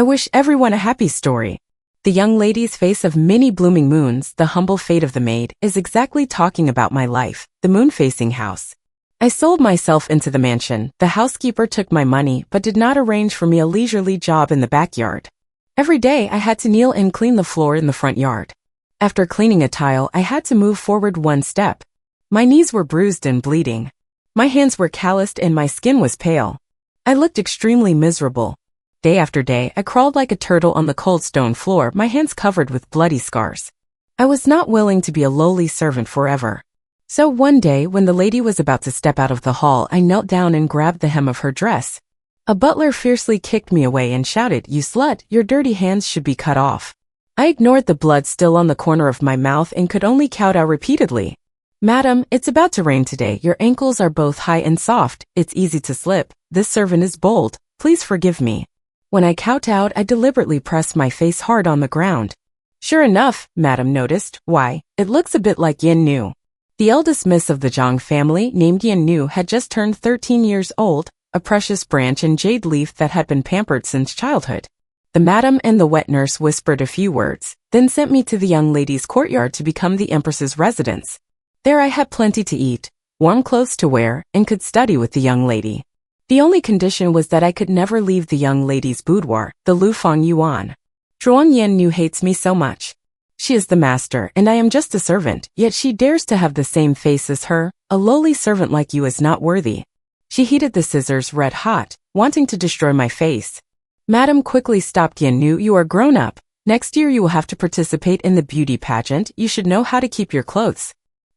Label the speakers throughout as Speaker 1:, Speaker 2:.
Speaker 1: I wish everyone a happy story. The young lady's face of many blooming moons, the humble fate of the maid, is exactly talking about my life, the moon-facing house. I sold myself into the mansion. The housekeeper took my money but did not arrange for me a leisurely job in the backyard. Every day I had to kneel and clean the floor in the front yard. After cleaning a tile, I had to move forward one step. My knees were bruised and bleeding. My hands were calloused and my skin was pale. I looked extremely miserable. Day after day, I crawled like a turtle on the cold stone floor, my hands covered with bloody scars. I was not willing to be a lowly servant forever. So one day, when the lady was about to step out of the hall, I knelt down and grabbed the hem of her dress. A butler fiercely kicked me away and shouted, "You slut, your dirty hands should be cut off." I ignored the blood still on the corner of my mouth and could only kowtow repeatedly. "Madam, it's about to rain today. Your ankles are both high and soft. It's easy to slip. This servant is bold. Please forgive me." When I kowtowed, I deliberately pressed my face hard on the ground. "Sure enough," Madam noticed. "Why, it looks a bit like Yin Nu." The eldest miss of the Zhang family, named Yin Nu, had just turned 13 years old, a precious branch and jade leaf that had been pampered since childhood. The madam and the wet nurse whispered a few words, then sent me to the young lady's courtyard to become the empress's residence. There I had plenty to eat, warm clothes to wear, and could study with the young lady. The only condition was that I could never leave the young lady's boudoir, the Lufang Yuan. Zhuang Yin Nu hates me so much. She is the master, and I am just a servant, yet she dares to have the same face as her. A lowly servant like you is not worthy. She heated the scissors red hot, wanting to destroy my face. Madam quickly stopped. Yin Nu, you are grown up. Next year you will have to participate in the beauty pageant. You should know how to keep your clothes.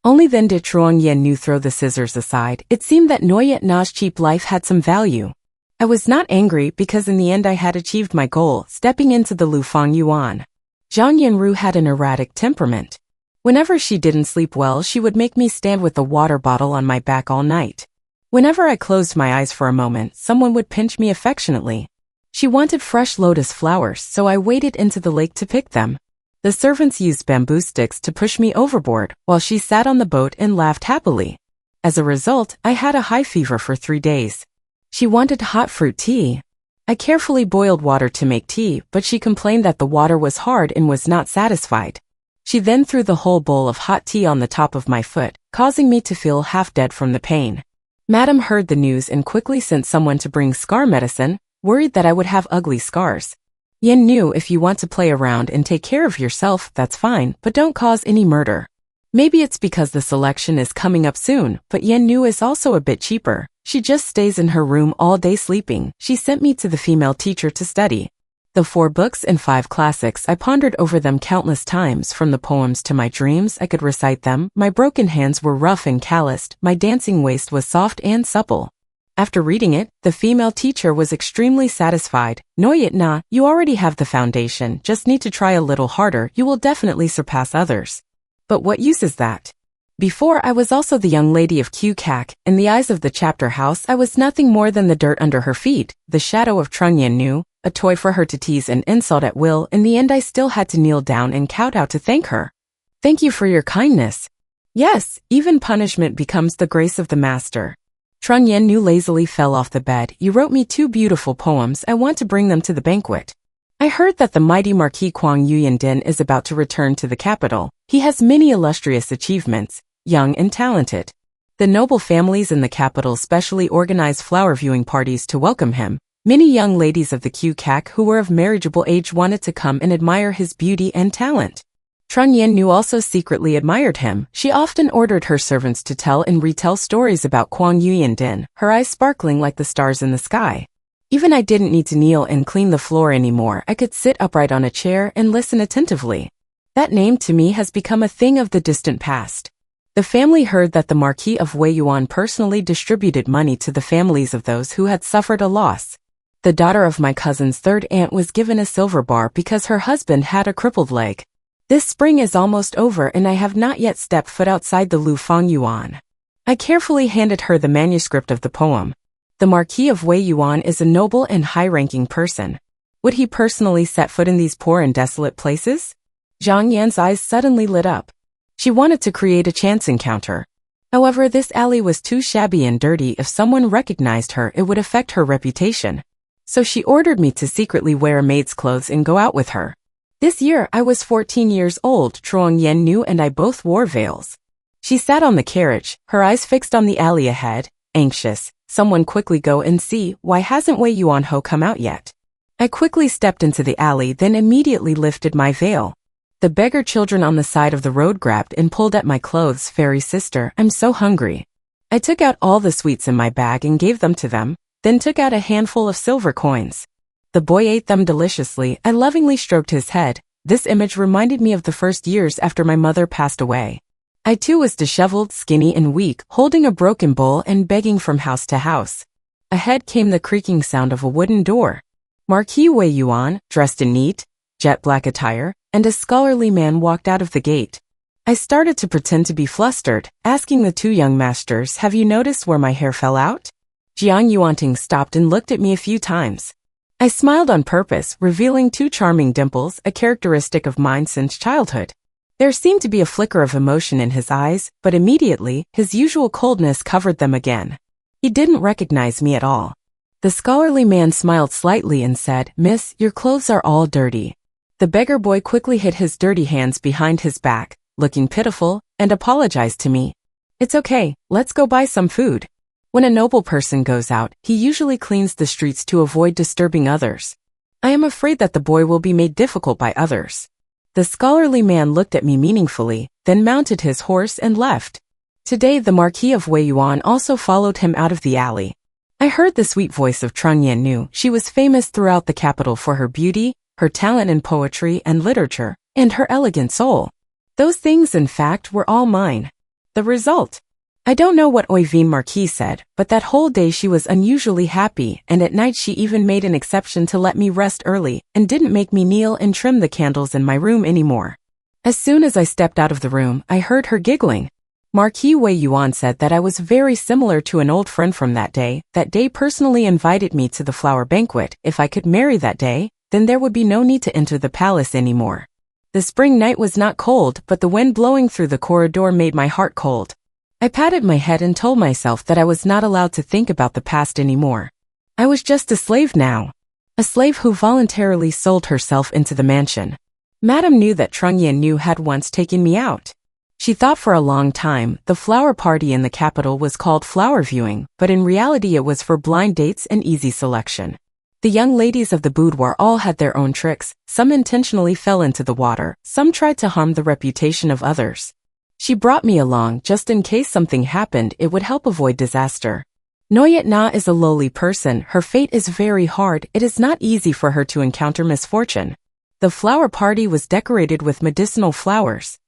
Speaker 1: Only then did Zhuang Yin Nu throw the scissors aside. It seemed that Noyet Na's cheap life had some value. I was not angry because in the end I had achieved my goal, stepping into the Lufang Yuan. Zhang Yanru had an erratic temperament. Whenever she didn't sleep well, she would make me stand with a water bottle on my back all night. Whenever I closed my eyes for a moment, someone would pinch me affectionately. She wanted fresh lotus flowers, so I waded into the lake to pick them. The servants used bamboo sticks to push me overboard, while she sat on the boat and laughed happily. As a result, I had a high fever for 3 days. She wanted hot fruit tea. I carefully boiled water to make tea, but she complained that the water was hard and was not satisfied. She then threw the whole bowl of hot tea on the top of my foot, causing me to feel half dead from the pain. Madam heard the news and quickly sent someone to bring scar medicine, worried that I would have ugly scars. Yin Nu, if you want to play around and take care of yourself, that's fine, but don't cause any murder. Maybe it's because the selection is coming up soon, but Yin Nu is also a bit cheaper. She just stays in her room all day sleeping. She sent me to the female teacher to study. The 4 books and 5 classics, I pondered over them countless times. From the poems to my dreams, I could recite them. My broken hands were rough and calloused. My dancing waist was soft and supple. After reading it, the female teacher was extremely satisfied. Noyet Na, you already have the foundation, just need to try a little harder, you will definitely surpass others. But what use is that? Before I was also the young lady of Q-Cac. In the eyes of the chapter house, I was nothing more than the dirt under her feet, the shadow of Trung Yin Nu, a toy for her to tease and insult at will. In the end I still had to kneel down and kowtow to thank her. Thank you for your kindness. Yes, even punishment becomes the grace of the master. Trung Yin Nu lazily fell off the bed. You wrote me 2 beautiful poems. I want to bring them to the banquet. I heard that the mighty Marquis Kwang Yuyan Din is about to return to the capital. He has many illustrious achievements, young and talented. The noble families in the capital specially organize flower viewing parties to welcome him. Many young ladies of the Q-Cac who were of marriageable age wanted to come and admire his beauty and talent. Trung Yin Nu also secretly admired him. She often ordered her servants to tell and retell stories about Kwang Yuyan Din, her eyes sparkling like the stars in the sky. Even I didn't need to kneel and clean the floor anymore. I could sit upright on a chair and listen attentively. That name to me has become a thing of the distant past. The family heard that the Marquis of Wei Yuan personally distributed money to the families of those who had suffered a loss. The daughter of my cousin's 3rd aunt was given a silver bar because her husband had a crippled leg. This spring is almost over and I have not yet stepped foot outside the Lufang Yuan. I carefully handed her the manuscript of the poem. The Marquis of Wei Yuan is a noble and high-ranking person. Would he personally set foot in these poor and desolate places? Zhang Yan's eyes suddenly lit up. She wanted to create a chance encounter. However, this alley was too shabby and dirty. If someone recognized her, it would affect her reputation. So she ordered me to secretly wear a maid's clothes and go out with her. This year I was 14 years old. Truong Yen Nu and I both wore veils. She sat on the carriage, her eyes fixed on the alley ahead, anxious. Someone quickly go and see, why hasn't Wei Yuan Ho come out yet? I quickly stepped into the alley, then immediately lifted my veil. The beggar children on the side of the road grabbed and pulled at my clothes. Fairy sister, I'm so hungry. I took out all the sweets in my bag and gave them to them, then took out a handful of silver coins. The boy ate them deliciously. I lovingly stroked his head. This image reminded me of the first years after my mother passed away. I too was disheveled, skinny and weak, holding a broken bowl and begging from house to house. Ahead came the creaking sound of a wooden door. Marquis Wei Yuan, dressed in neat, jet black attire, and a scholarly man walked out of the gate. I started to pretend to be flustered, asking the two young masters, have you noticed where my hair fell out? Jiang Yuanting stopped and looked at me a few times. I smiled on purpose, revealing two charming dimples, a characteristic of mine since childhood. There seemed to be a flicker of emotion in his eyes, but immediately, his usual coldness covered them again. He didn't recognize me at all. The scholarly man smiled slightly and said, Miss, your clothes are all dirty. The beggar boy quickly hid his dirty hands behind his back, looking pitiful, and apologized to me. It's okay, let's go buy some food. When a noble person goes out, he usually cleans the streets to avoid disturbing others. I am afraid that the boy will be made difficult by others. The scholarly man looked at me meaningfully, then mounted his horse and left. Today the Marquis of Wei Yuan also followed him out of the alley. I heard the sweet voice of Truong Yen Nu. She was famous throughout the capital for her beauty, her talent in poetry and literature, and her elegant soul. Those things, in fact, were all mine. The result? I don't know what Oivine Marquis said, but that whole day she was unusually happy, and at night she even made an exception to let me rest early, and didn't make me kneel and trim the candles in my room anymore. As soon as I stepped out of the room, I heard her giggling. Marquis Wei Yuan said that I was very similar to an old friend from that day personally invited me to the flower banquet. If I could marry that day, then there would be no need to enter the palace anymore. The spring night was not cold, but the wind blowing through the corridor made my heart cold. I patted my head and told myself that I was not allowed to think about the past anymore. I was just a slave now. A slave who voluntarily sold herself into the mansion. Madame knew that Truong Yen Nu had once taken me out. She thought for a long time the flower party in the capital was called flower viewing, but in reality it was for blind dates and easy selection. The young ladies of the boudoir all had their own tricks. Some intentionally fell into the water, some tried to harm the reputation of others. She brought me along just in case something happened, it would help avoid disaster. Noyet Na is a lowly person, her fate is very hard, it is not easy for her to encounter misfortune. The flower party was decorated with medicinal flowers.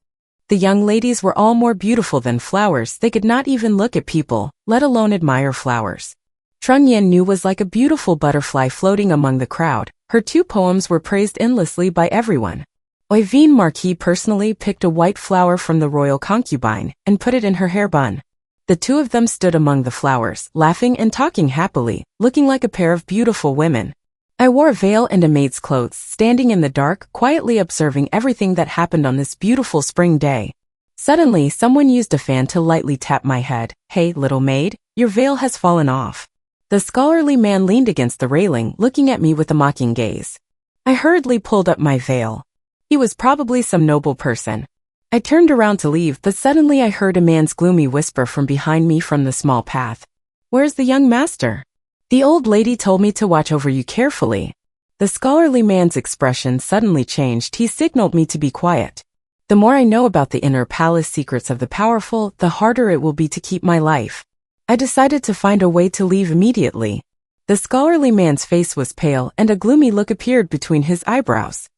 Speaker 1: The young ladies were all more beautiful than flowers, they could not even look at people, let alone admire flowers. Truong Yen Nu was like a beautiful butterfly floating among the crowd, her two poems were praised endlessly by everyone. Oivine Marquis personally picked a white flower from the royal concubine and put it in her hair bun. The two of them stood among the flowers, laughing and talking happily, looking like a pair of beautiful women. I wore a veil and a maid's clothes, standing in the dark, quietly observing everything that happened on this beautiful spring day. Suddenly, someone used a fan to lightly tap my head. Hey, little maid, your veil has fallen off. The scholarly man leaned against the railing, looking at me with a mocking gaze. I hurriedly pulled up my veil. He was probably some noble person. I turned around to leave, but suddenly I heard a man's gloomy whisper from behind me from the small path. Where's the young master? The old lady told me to watch over you carefully. The scholarly man's expression suddenly changed. He signaled me to be quiet. The more I know about the inner palace secrets of the powerful, the harder it will be to keep my life. I decided to find a way to leave immediately. The scholarly man's face was pale and a gloomy look appeared between his eyebrows.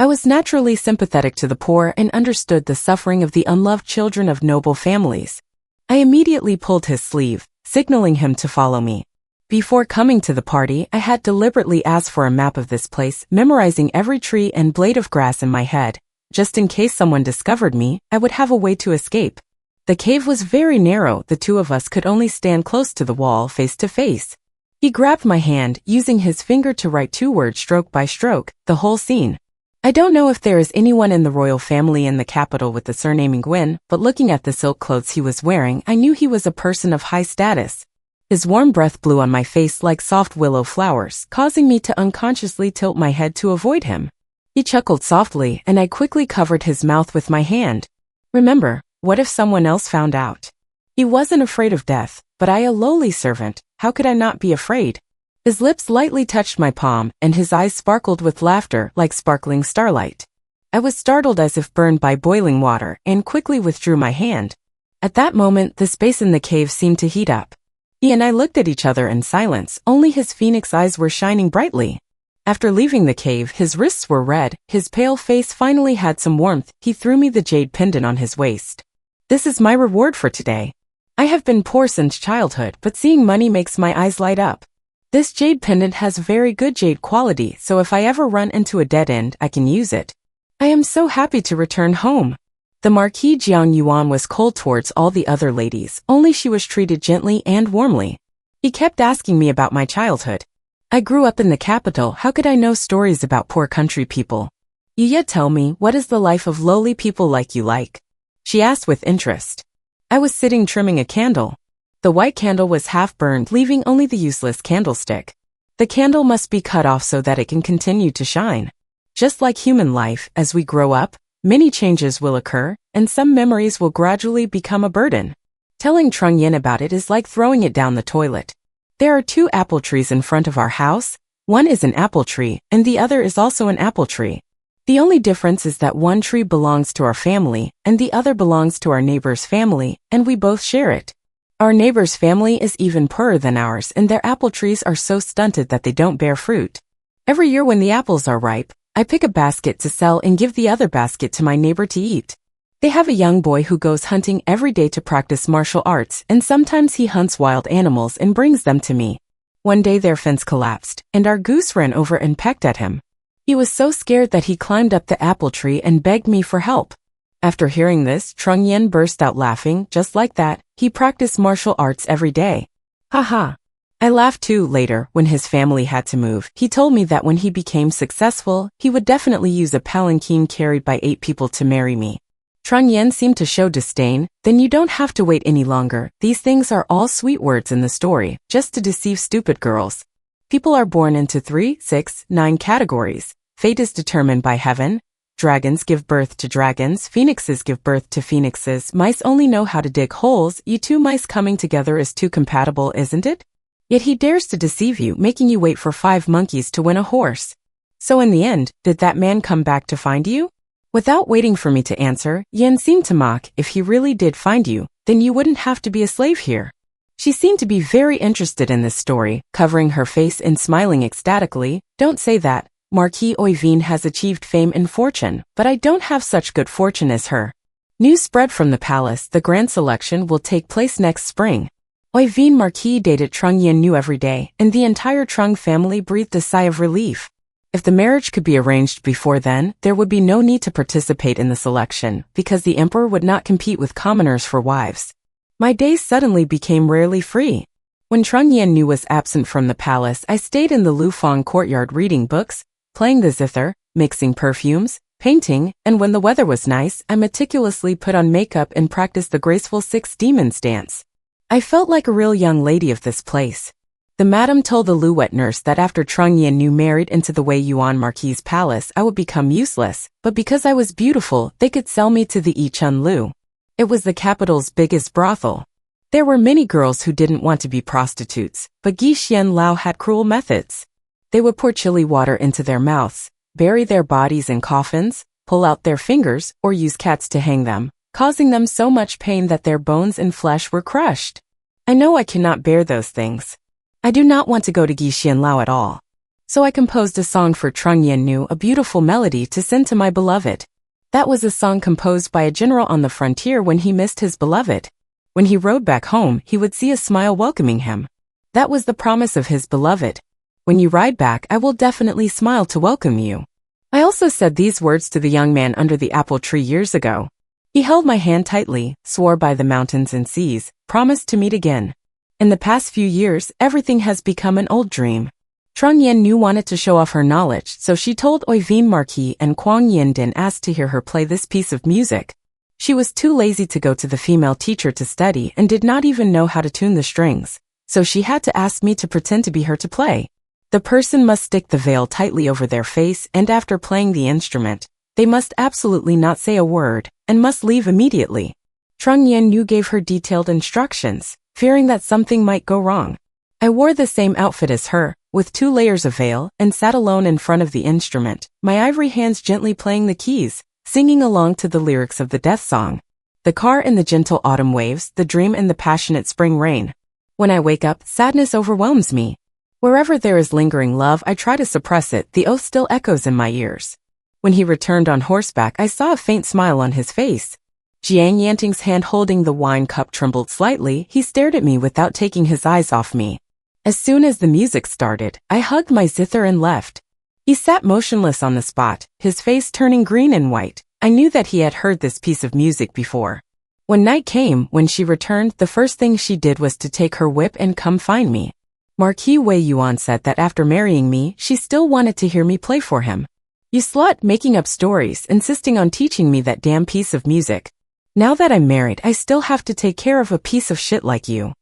Speaker 1: I was naturally sympathetic to the poor and understood the suffering of the unloved children of noble families. I immediately pulled his sleeve, signaling him to follow me. Before coming to the party, I had deliberately asked for a map of this place, memorizing every tree and blade of grass in my head. Just in case someone discovered me, I would have a way to escape. The cave was very narrow, the two of us could only stand close to the wall, face to face. He grabbed my hand, using his finger to write two words stroke by stroke, the whole scene. I don't know if there is anyone in the royal family in the capital with the surname Nguyen, but looking at the silk clothes he was wearing, I knew he was a person of high status. His warm breath blew on my face like soft willow flowers, causing me to unconsciously tilt my head to avoid him. He chuckled softly, and I quickly covered his mouth with my hand. Remember, what if someone else found out? He wasn't afraid of death, but I, a lowly servant, how could I not be afraid? His lips lightly touched my palm, and his eyes sparkled with laughter like sparkling starlight. I was startled as if burned by boiling water, and quickly withdrew my hand. At that moment, the space in the cave seemed to heat up. He and I looked at each other in silence, only his phoenix eyes were shining brightly. After leaving the cave, his wrists were red, his pale face finally had some warmth. He threw me the jade pendant on his waist. This is my reward for today. I have been poor since childhood, but seeing money makes my eyes light up. This jade pendant has very good jade quality, so if I ever run into a dead end, I can use it. I am so happy to return home. The Marquis Jiang Yuan was cold towards all the other ladies, only she was treated gently and warmly. He kept asking me about my childhood. I grew up in the capital, how could I know stories about poor country people? You yet tell me, what is the life of lowly people like you like? She asked with interest. I was sitting trimming a candle. The white candle was half burned, leaving only the useless candlestick. The candle must be cut off so that it can continue to shine. Just like human life, as we grow up, many changes will occur, and some memories will gradually become a burden. Telling Trung Yin about it is like throwing it down the toilet. There are 2 apple trees in front of our house. One is an apple tree, and the other is also an apple tree. The only difference is that one tree belongs to our family, and the other belongs to our neighbor's family, and we both share it. Our neighbor's family is even poorer than ours, and their apple trees are so stunted that they don't bear fruit. Every year when the apples are ripe, I pick a basket to sell and give the other basket to my neighbor to eat. They have a young boy who goes hunting every day to practice martial arts, and sometimes he hunts wild animals and brings them to me. One day their fence collapsed, and our goose ran over and pecked at him. He was so scared that he climbed up the apple tree and begged me for help. After hearing this, Trung Yin burst out laughing. Just like that, he practiced martial arts every day. Haha. I laughed too. Later, when his family had to move, he told me that when he became successful, he would definitely use a palanquin carried by 8 people to marry me. Trung Yin seemed to show disdain. Then you don't have to wait any longer. These things are all sweet words in the story, just to deceive stupid girls. People are born into 3, 6, 9 categories. Fate is determined by heaven. Dragons give birth to dragons. Phoenixes give birth to phoenixes. Mice only know how to dig holes. You 2 mice coming together is too compatible, isn't it? Yet he dares to deceive you, making you wait for 5 monkeys to win a horse. So in the end, did that man come back to find you? Without waiting for me to answer, Yin seemed to mock. If he really did find you, then you wouldn't have to be a slave here. She seemed to be very interested in this story, covering her face and smiling ecstatically. Don't say that. Marquis Oivine has achieved fame and fortune, but I don't have such good fortune as her. News spread from the palace. The grand selection will take place next spring. Oivine Marquis dated Trung Yin knew every day, and the entire Trung family breathed a sigh of relief. If the marriage could be arranged before then, there would be no need to participate in the selection, because the emperor would not compete with commoners for wives. My days suddenly became rarely free. When Trung Yin Nu was absent from the palace, I stayed in the Lufang courtyard reading books, playing the zither, mixing perfumes, painting, and when the weather was nice, I meticulously put on makeup and practiced the graceful 6 demons dance. I felt like a real young lady of this place. The madam told the Lu wet nurse that after Trung Yin Nu married into the Wei Yuan Marquis' palace, I would become useless, but because I was beautiful, they could sell me to the Yichun Lu. It was the capital's biggest brothel. There were many girls who didn't want to be prostitutes, but Gi Xian Lao had cruel methods. They would pour chili water into their mouths, bury their bodies in coffins, pull out their fingers, or use cats to hang them, causing them so much pain that their bones and flesh were crushed. I know I cannot bear those things. I do not want to go to Gi Xian Lao at all. So I composed a song for Trung Yin Nu, a beautiful melody to send to my beloved. That was a song composed by a general on the frontier when he missed his beloved. When he rode back home, he would see a smile welcoming him. That was the promise of his beloved. When you ride back, I will definitely smile to welcome you. I also said these words to the young man under the apple tree years ago. He held my hand tightly, swore by the mountains and seas, promised to meet again. In the past few years, everything has become an old dream. Trung Yin Nu wanted to show off her knowledge, so she told Oivine Marquis and Kuang Yin Din asked to hear her play this piece of music. She was too lazy to go to the female teacher to study and did not even know how to tune the strings. so she had to ask me to pretend to be her to play. The person must stick the veil tightly over their face, and after playing the instrument, they must absolutely not say a word, and must leave immediately. Trung Yen Yu gave her detailed instructions, fearing that something might go wrong. I wore the same outfit as her, with 2 layers of veil, and sat alone in front of the instrument, my ivory hands gently playing the keys, singing along to the lyrics of the death song. The car in the gentle autumn waves, the dream in the passionate spring rain. When I wake up, sadness overwhelms me. Wherever there is lingering love, I try to suppress it, the oath still echoes in my ears. When he returned on horseback, I saw a faint smile on his face. Jiang Yanting's hand holding the wine cup trembled slightly, he stared at me without taking his eyes off me. As soon as the music started, I hugged my zither and left. He sat motionless on the spot, his face turning green and white. I knew that he had heard this piece of music before. When night came, when she returned, the first thing she did was to take her whip and come find me. Marquis Wei Yuan said that after marrying me, she still wanted to hear me play for him. You slut, making up stories, insisting on teaching me that damn piece of music. Now that I'm married, I still have to take care of a piece of shit like you.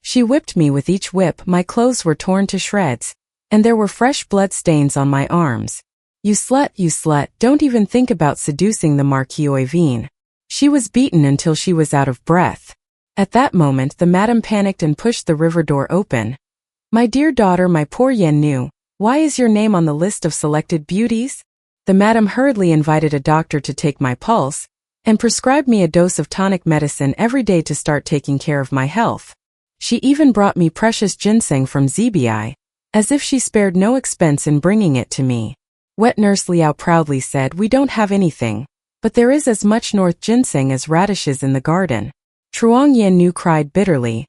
Speaker 1: She whipped me with each whip, my clothes were torn to shreds, and there were fresh blood stains on my arms. You slut, don't even think about seducing the Marquis Oivine. She was beaten until she was out of breath. At that moment the madam panicked and pushed the river door open. My dear daughter, my poor Yen Nu, why is your name on the list of selected beauties? The madam hurriedly invited a doctor to take my pulse, and prescribed me a dose of tonic medicine every day to start taking care of my health. She even brought me precious ginseng from ZBI, as if she spared no expense in bringing it to me. Wet Nurse Liao proudly said, we don't have anything, but there is as much north ginseng as radishes in the garden. Truong Yen Nu cried bitterly,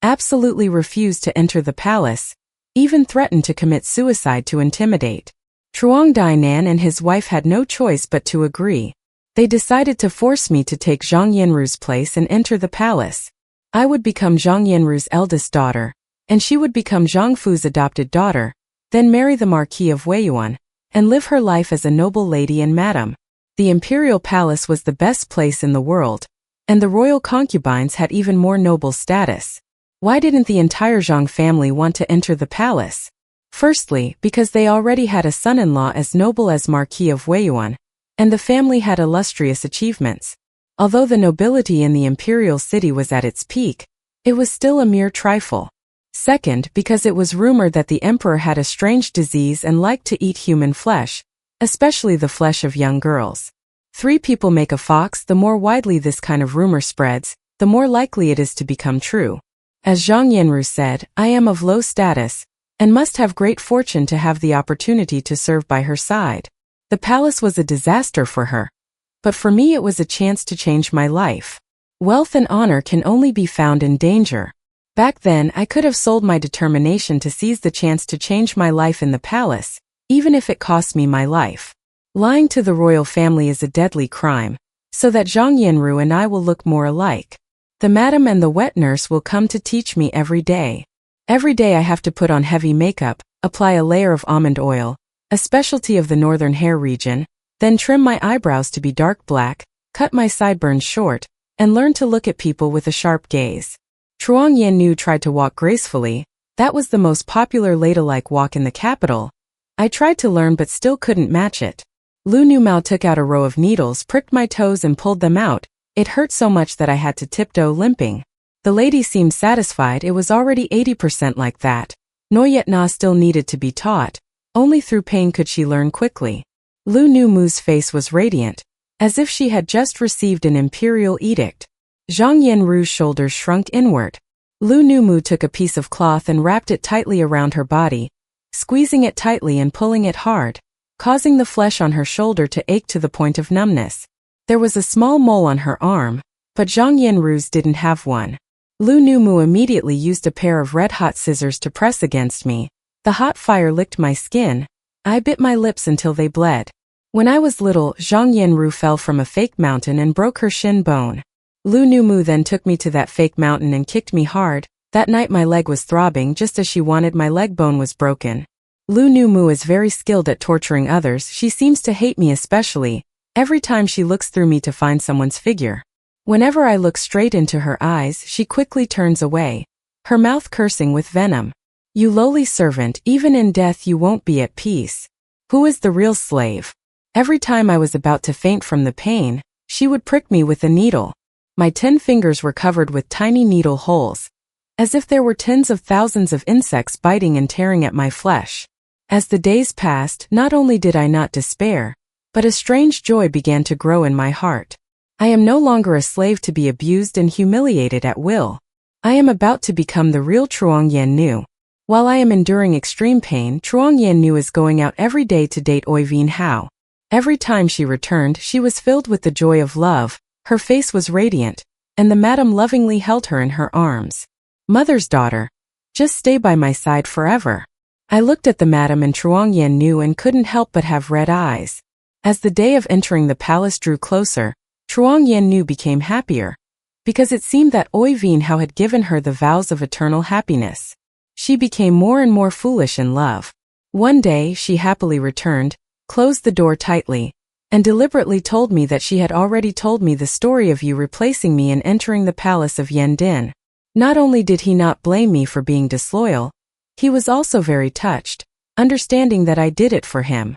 Speaker 1: absolutely refused to enter the palace, even threatened to commit suicide to intimidate. Truong Dainan and his wife had no choice but to agree. They decided to force me to take Zhang Yanru's place and enter the palace. I would become Zhang Yanru's eldest daughter, and she would become Zhang Fu's adopted daughter, then marry the Marquis of Weiyuan, and live her life as a noble lady and madam. The imperial palace was the best place in the world, and the royal concubines had even more noble status. Why didn't the entire Zhang family want to enter the palace? Firstly, because they already had a son-in-law as noble as Marquis of Weiyuan, and the family had illustrious achievements. Although the nobility in the imperial city was at its peak, it was still a mere trifle. Second, because it was rumored that the emperor had a strange disease and liked to eat human flesh, especially the flesh of young girls. 3 people make a fox. The more widely this kind of rumor spreads, the more likely it is to become true. As Zhang Yanru said, I am of low status, and must have great fortune to have the opportunity to serve by her side. The palace was a disaster for her, but for me it was a chance to change my life. Wealth and honor can only be found in danger. Back then I could have sold my determination to seize the chance to change my life in the palace, even if it cost me my life. Lying to the royal family is a deadly crime, so that Zhang Yanru and I will look more alike. The madam and the wet nurse will come to teach me every day. Every day I have to put on heavy makeup, apply a layer of almond oil, a specialty of the northern hair region, then trim my eyebrows to be dark black, cut my sideburns short, and learn to look at people with a sharp gaze. Truong Yen Nu tried to walk gracefully. That was the most popular ladylike walk in the capital. I tried to learn but still couldn't match it. Lu Nu Mao took out a row of needles, pricked my toes and pulled them out. It hurt so much that I had to tiptoe limping. The lady seemed satisfied. It was already 80% like that. Noyet Na still needed to be taught. Only through pain could she learn quickly. Lu Nu Mu's face was radiant, as if she had just received an imperial edict. Zhang Yanru's shoulders shrunk inward. Lu Nu Mu took a piece of cloth and wrapped it tightly around her body, squeezing it tightly and pulling it hard, causing the flesh on her shoulder to ache to the point of numbness. There was a small mole on her arm, but Zhang Yanru's didn't have one. Lu Nu Mu immediately used a pair of red-hot scissors to press against me. The hot fire licked my skin. I bit my lips until they bled. When I was little, Zhang Yanru fell from a fake mountain and broke her shin bone. Lu Nu Mu then took me to that fake mountain and kicked me hard. That night my leg was throbbing just as she wanted. My leg bone was broken. Lu Nu Mu is very skilled at torturing others. She seems to hate me especially, every time she looks through me to find someone's figure. Whenever I look straight into her eyes, she quickly turns away. her mouth cursing with venom. You lowly servant, even in death you won't be at peace. Who is the real slave? Every time I was about to faint from the pain, she would prick me with a needle. My 10 fingers were covered with tiny needle holes, as if there were tens of thousands of insects biting and tearing at my flesh. As the days passed, not only did I not despair, but a strange joy began to grow in my heart. I am no longer a slave to be abused and humiliated at will. I am about to become the real Truong Yen Nu. While I am enduring extreme pain, Truong Yen Nu is going out every day to date Oi Vien Hao. Every time she returned, she was filled with the joy of love, her face was radiant, and the madam lovingly held her in her arms. Mother's daughter, just stay by my side forever. I looked at the madam and Truong Yen Nu and couldn't help but have red eyes. As the day of entering the palace drew closer, Truong Yen Nu became happier, because it seemed that Oi Vien Hao had given her the vows of eternal happiness. She became more and more foolish in love. One day she happily returned, closed the door tightly, and deliberately told me that she had already told me the story of you replacing me and entering the palace of Yen Din. Not only did he not blame me for being disloyal, he was also very touched, understanding that I did it for him.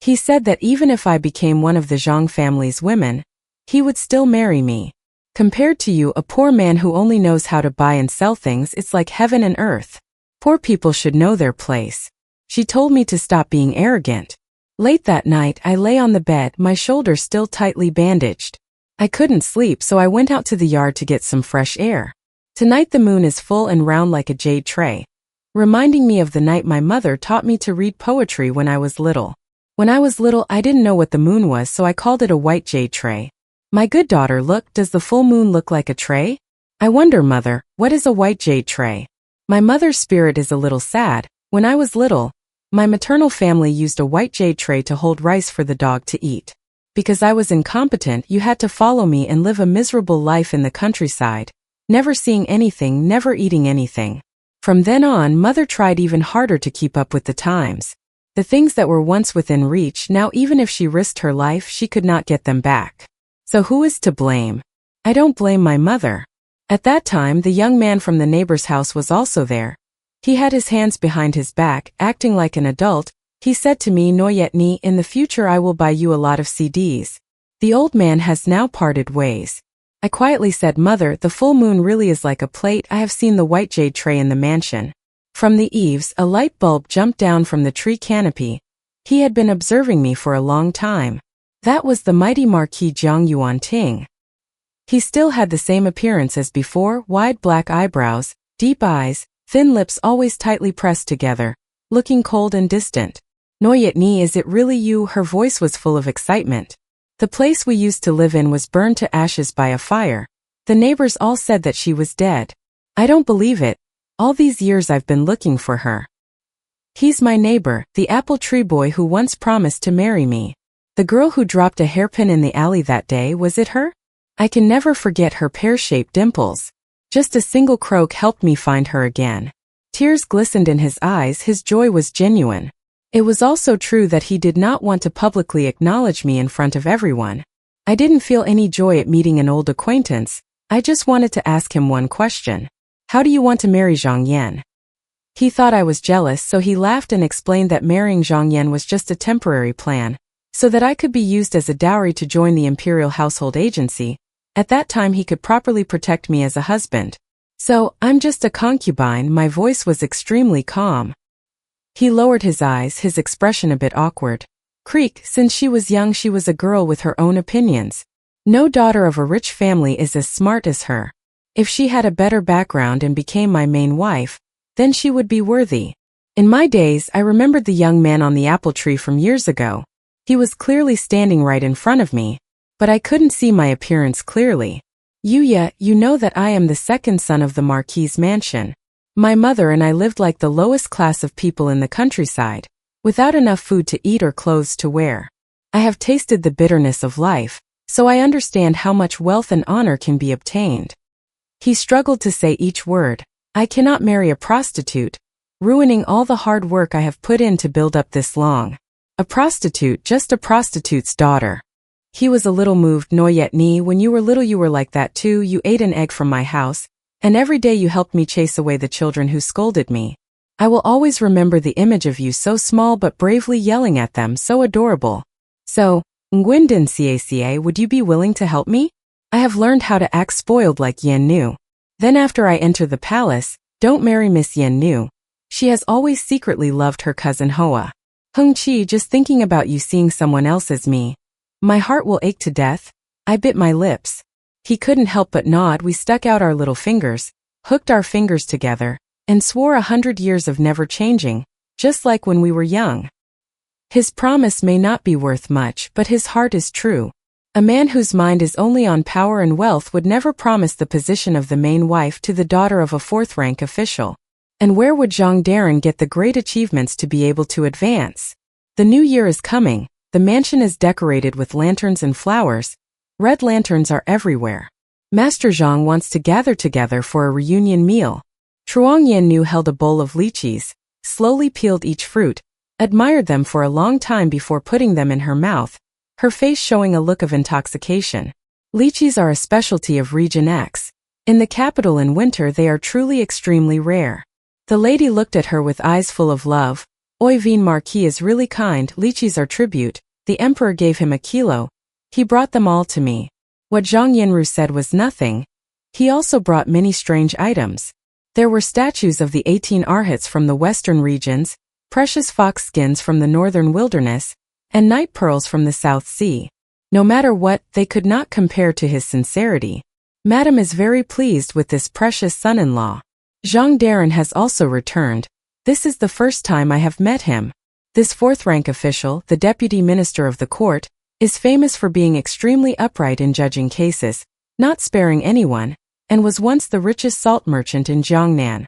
Speaker 1: He said that even if I became one of the Zhang family's women, he would still marry me. Compared to you, a poor man who only knows how to buy and sell things, it's like heaven and earth. Poor people should know their place. She told me to stop being arrogant. Late that night, I lay on the bed, my shoulders still tightly bandaged. I couldn't sleep, so I went out to the yard to get some fresh air. Tonight the moon is full and round like a jade tray, reminding me of the night my mother taught me to read poetry when I was little. When I was little, I didn't know what the moon was, so I called it a white jade tray. My good daughter, look, does the full moon look like a tray? I wonder, mother, what is a white jade tray? My mother's spirit is a little sad. When I was little, my maternal family used a white jade tray to hold rice for the dog to eat. Because I was incompetent, you had to follow me and live a miserable life in the countryside, never seeing anything, never eating anything. From then on, mother tried even harder to keep up with the times. The things that were once within reach, now even if she risked her life, she could not get them back. So who is to blame? I don't blame my mother. At that time, the young man from the neighbor's house was also there. He had his hands behind his back, acting like an adult. He said to me, Noyet Ni, in the future I will buy you a lot of CDs. The old man has now parted ways. I quietly said, Mother, the full moon really is like a plate. I have seen the white jade tray in the mansion. From the eaves, a light bulb jumped down from the tree canopy. He had been observing me for a long time. That was the mighty Marquis Jiang Yuan Ting. He still had the same appearance as before, wide black eyebrows, deep eyes, thin lips always tightly pressed together, looking cold and distant. Noyet Ni, is it really you? Her voice was full of excitement. The place we used to live in was burned to ashes by a fire. The neighbors all said that she was dead. I don't believe it. All these years I've been looking for her. He's my neighbor, the apple tree boy who once promised to marry me. The girl who dropped a hairpin in the alley that day, was it her? I can never forget her pear-shaped dimples. Just a single croak helped me find her again. Tears glistened in his eyes, his joy was genuine. It was also true that he did not want to publicly acknowledge me in front of everyone. I didn't feel any joy at meeting an old acquaintance. I just wanted to ask him one question. How do you want to marry Zhang Yan? He thought I was jealous, so he laughed and explained that marrying Zhang Yan was just a temporary plan, so that I could be used as a dowry to join the Imperial Household Agency. At that time he could properly protect me as a husband. So, I'm just a concubine. My voice was extremely calm. He lowered his eyes, his expression a bit awkward. Creek, since she was young she was a girl with her own opinions. No daughter of a rich family is as smart as her. If she had a better background and became my main wife, then she would be worthy. In my days, I remembered the young man on the apple tree from years ago. He was clearly standing right in front of me, but I couldn't see my appearance clearly. Yuya, you know that I am the second son of the Marquis's mansion. My mother and I lived like the lowest class of people in the countryside, without enough food to eat or clothes to wear. I have tasted the bitterness of life, so I understand how much wealth and honor can be obtained. He struggled to say each word. I cannot marry a prostitute, ruining all the hard work I have put in to build up this long. A prostitute, just a prostitute's daughter. He was a little moved. Noyet Ni, when you were little you were like that too. You ate an egg from my house. And every day you helped me chase away the children who scolded me. I will always remember the image of you so small but bravely yelling at them, so adorable. So, Nguyen Cia, would you be willing to help me? I have learned how to act spoiled like Yen Nu. Then after I enter the palace, don't marry Miss Yen Nu. She has always secretly loved her cousin Hoa. Hung Chi, just thinking about you seeing someone else as me. My heart will ache to death. I bit my lips. He couldn't help but nod. We stuck out our little fingers, hooked our fingers together, and swore 100 years of never changing, just like when we were young. His promise may not be worth much, but his heart is true. A man whose mind is only on power and wealth would never promise the position of the main wife to the daughter of a fourth-rank official. And where would Zhang Darren get the great achievements to be able to advance? The new year is coming. The mansion is decorated with lanterns and flowers. Red lanterns are everywhere. Master Zhang wants to gather together for a reunion meal. Truong Yen Nu held a bowl of lychees, slowly peeled each fruit, admired them for a long time before putting them in her mouth, her face showing a look of intoxication. Lychees are a specialty of Region X. In the capital in winter they are truly extremely rare. The lady looked at her with eyes full of love. Oi Vien Marquis is really kind. Lychees are tribute. The emperor gave him 1 kilo. He brought them all to me. What Zhang Yanru said was nothing. He also brought many strange items. There were statues of the 18 arhats from the western regions, precious fox skins from the northern wilderness, and night pearls from the South Sea. No matter what, they could not compare to his sincerity. Madam is very pleased with this precious son-in-law. Zhang Darren has also returned. This is the first time I have met him. This fourth-rank official, the deputy minister of the court, is famous for being extremely upright in judging cases, not sparing anyone, and was once the richest salt merchant in Jiangnan.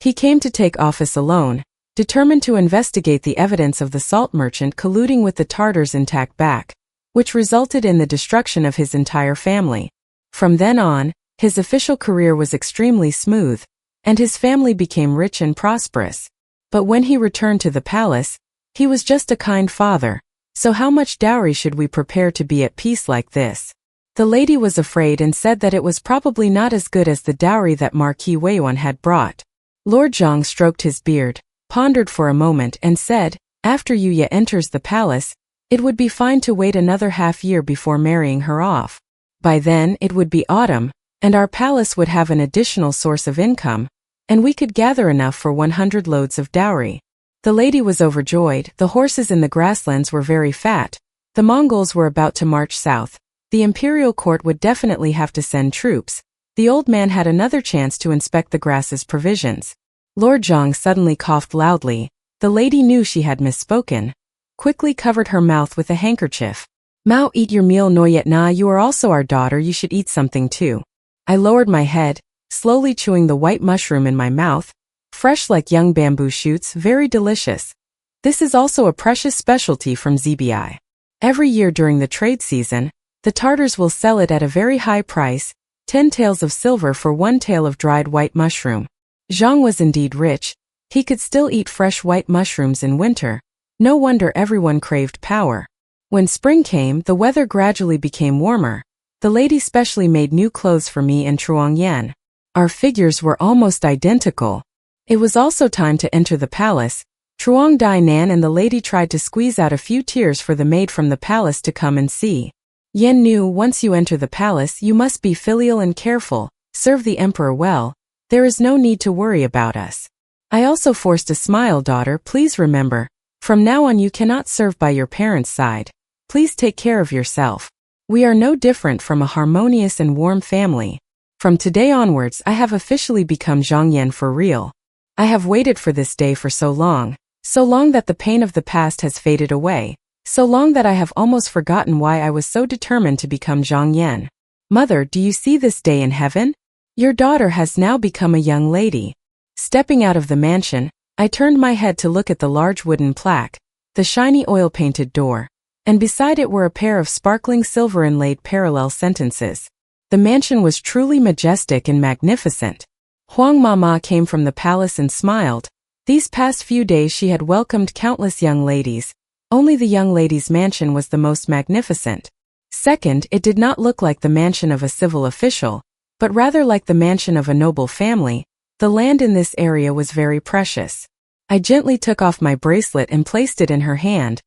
Speaker 1: He came to take office alone, determined to investigate the evidence of the salt merchant colluding with the Tartars in Tak-Bak, which resulted in the destruction of his entire family. From then on, his official career was extremely smooth, and his family became rich and prosperous. But when he returned to the palace, he was just a kind father. So how much dowry should we prepare to be at peace like this? The lady was afraid and said that it was probably not as good as the dowry that Marquis Weiyuan had brought. Lord Zhang stroked his beard, pondered for a moment and said, after Yuya enters the palace, it would be fine to wait another half-year before marrying her off. By then it would be autumn, and our palace would have an additional source of income, and we could gather enough for 100 loads of dowry. The lady was overjoyed. The horses in the grasslands were very fat. The Mongols were about to march south. The imperial court would definitely have to send troops. The old man had another chance to inspect the grass's provisions. Lord Zhang suddenly coughed loudly. The lady knew she had misspoken, quickly covered her mouth with a handkerchief. Mao, eat your meal. No yet na, you are also our daughter, you should eat something too. I lowered my head, slowly chewing the white mushroom in my mouth, fresh like young bamboo shoots, very delicious. This is also a precious specialty from ZBI. Every year during the trade season, the Tartars will sell it at a very high price, 10 taels of silver for 1 tael of dried white mushroom. Zhang was indeed rich. He could still eat fresh white mushrooms in winter. No wonder everyone craved power. When spring came, the weather gradually became warmer. The lady specially made new clothes for me and Truong Yan. Our figures were almost identical. It was also time to enter the palace. Truong Dai Nan and the lady tried to squeeze out a few tears for the maid from the palace to come and see. Yen Nu, once you enter the palace, you must be filial and careful, serve the emperor well. There is no need to worry about us. I also forced a smile. Daughter, please remember, from now on you cannot serve by your parents' side. Please take care of yourself. We are no different from a harmonious and warm family. From today onwards I have officially become Zhang Yan for real. I have waited for this day for so long that the pain of the past has faded away, so long that I have almost forgotten why I was so determined to become Zhang Yan. Mother, do you see this day in heaven? Your daughter has now become a young lady. Stepping out of the mansion, I turned my head to look at the large wooden plaque, the shiny oil-painted door, and beside it were a pair of sparkling silver inlaid parallel sentences. The mansion was truly majestic and magnificent. Huang Mama came from the palace and smiled. These past few days she had welcomed countless young ladies. Only the young lady's mansion was the most magnificent. Second, it did not look like the mansion of a civil official. but rather like the mansion of a noble family. The land in this area was very precious. I gently took off my bracelet and placed it in her hand.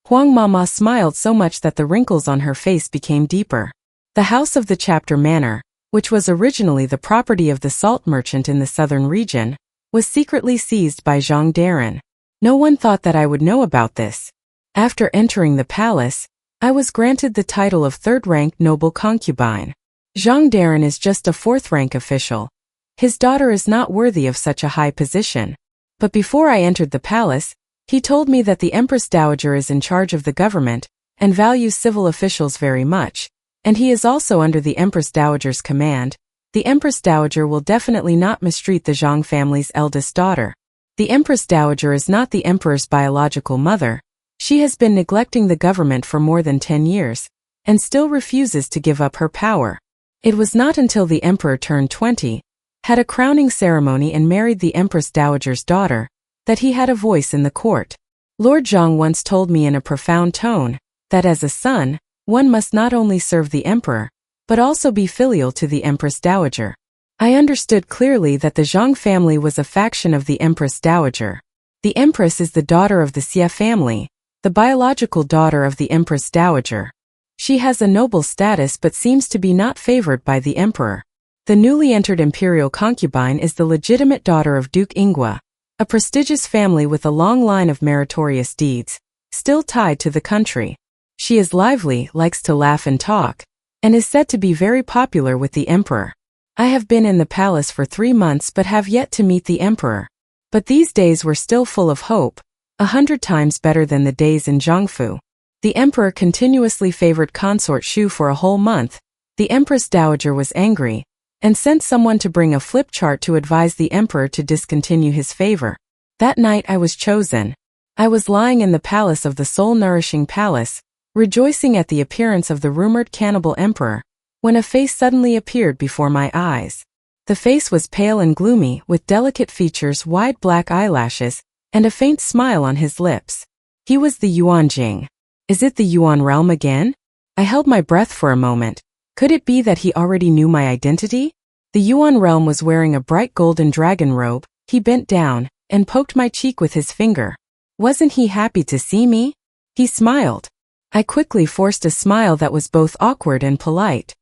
Speaker 1: Huang Mama smiled so much that the wrinkles on her face became deeper. The house of the chapter manor, which was originally the property of the salt merchant in the southern region, was secretly seized by Zhang Darren. No one thought that I would know about this. After entering the palace, I was granted the title of third-rank noble concubine. Zhang Darren is just a fourth-rank official. His daughter is not worthy of such a high position. But before I entered the palace, he told me that the Empress Dowager is in charge of the government and values civil officials very much, and he is also under the Empress Dowager's command. The Empress Dowager will definitely not mistreat the Zhang family's eldest daughter. The Empress Dowager is not the emperor's biological mother. She has been neglecting the government for more than 10 years, and still refuses to give up her power. It was not until the emperor turned 20, had a crowning ceremony and married the Empress Dowager's daughter, that he had a voice in the court. Lord Zhang once told me in a profound tone, that as a son, one must not only serve the emperor, but also be filial to the Empress Dowager. I understood clearly that the Zhang family was a faction of the Empress Dowager. The Empress is the daughter of the Xie family, the biological daughter of the Empress Dowager. She has a noble status but seems to be not favored by the emperor. The newly entered imperial concubine is the legitimate daughter of Duke Ingwa, a prestigious family with a long line of meritorious deeds, still tied to the country. She is lively, likes to laugh and talk, and is said to be very popular with the emperor. I have been in the palace for 3 months but have yet to meet the emperor. But these days were still full of hope, 100 times better than the days in Zhongfu. The emperor continuously favored consort Shu for a whole month. The Empress Dowager was angry, and sent someone to bring a flip chart to advise the emperor to discontinue his favor. That night I was chosen. I was lying in the palace of the soul-nourishing palace, rejoicing at the appearance of the rumored cannibal emperor, when a face suddenly appeared before my eyes. The face was pale and gloomy, with delicate features, wide black eyelashes, and a faint smile on his lips. He was the Yuan Jing. Is it the Yuan realm again? I held my breath for a moment. Could it be that he already knew my identity? The Yuan realm was wearing a bright golden dragon robe. He bent down and poked my cheek with his finger. Wasn't he happy to see me? He smiled. I quickly forced a smile that was both awkward and polite.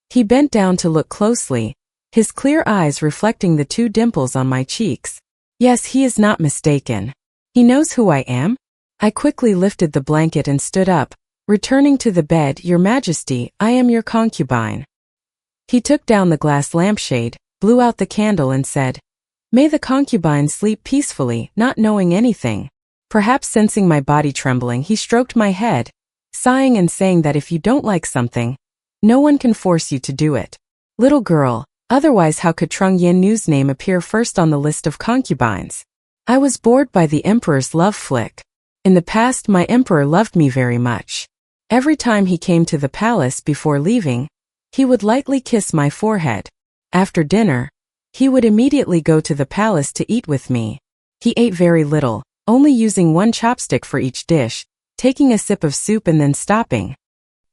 Speaker 1: He bent down to look closely, his clear eyes reflecting the 2 dimples on my cheeks. Yes, he is not mistaken. He knows who I am. I quickly lifted the blanket and stood up, returning to the bed. Your Majesty, I am your concubine. He took down the glass lampshade, blew out the candle and said, May the concubine sleep peacefully, not knowing anything. Perhaps sensing my body trembling, he stroked my head, sighing and saying that if you don't like something, no one can force you to do it. Little girl, otherwise how could Trung Yin Nu's name appear first on the list of concubines? I was bored by the emperor's love flick. In the past, my emperor loved me very much. Every time he came to the palace before leaving, he would lightly kiss my forehead. After dinner, he would immediately go to the palace to eat with me. He ate very little, only using 1 chopstick for each dish, taking a sip of soup and then stopping.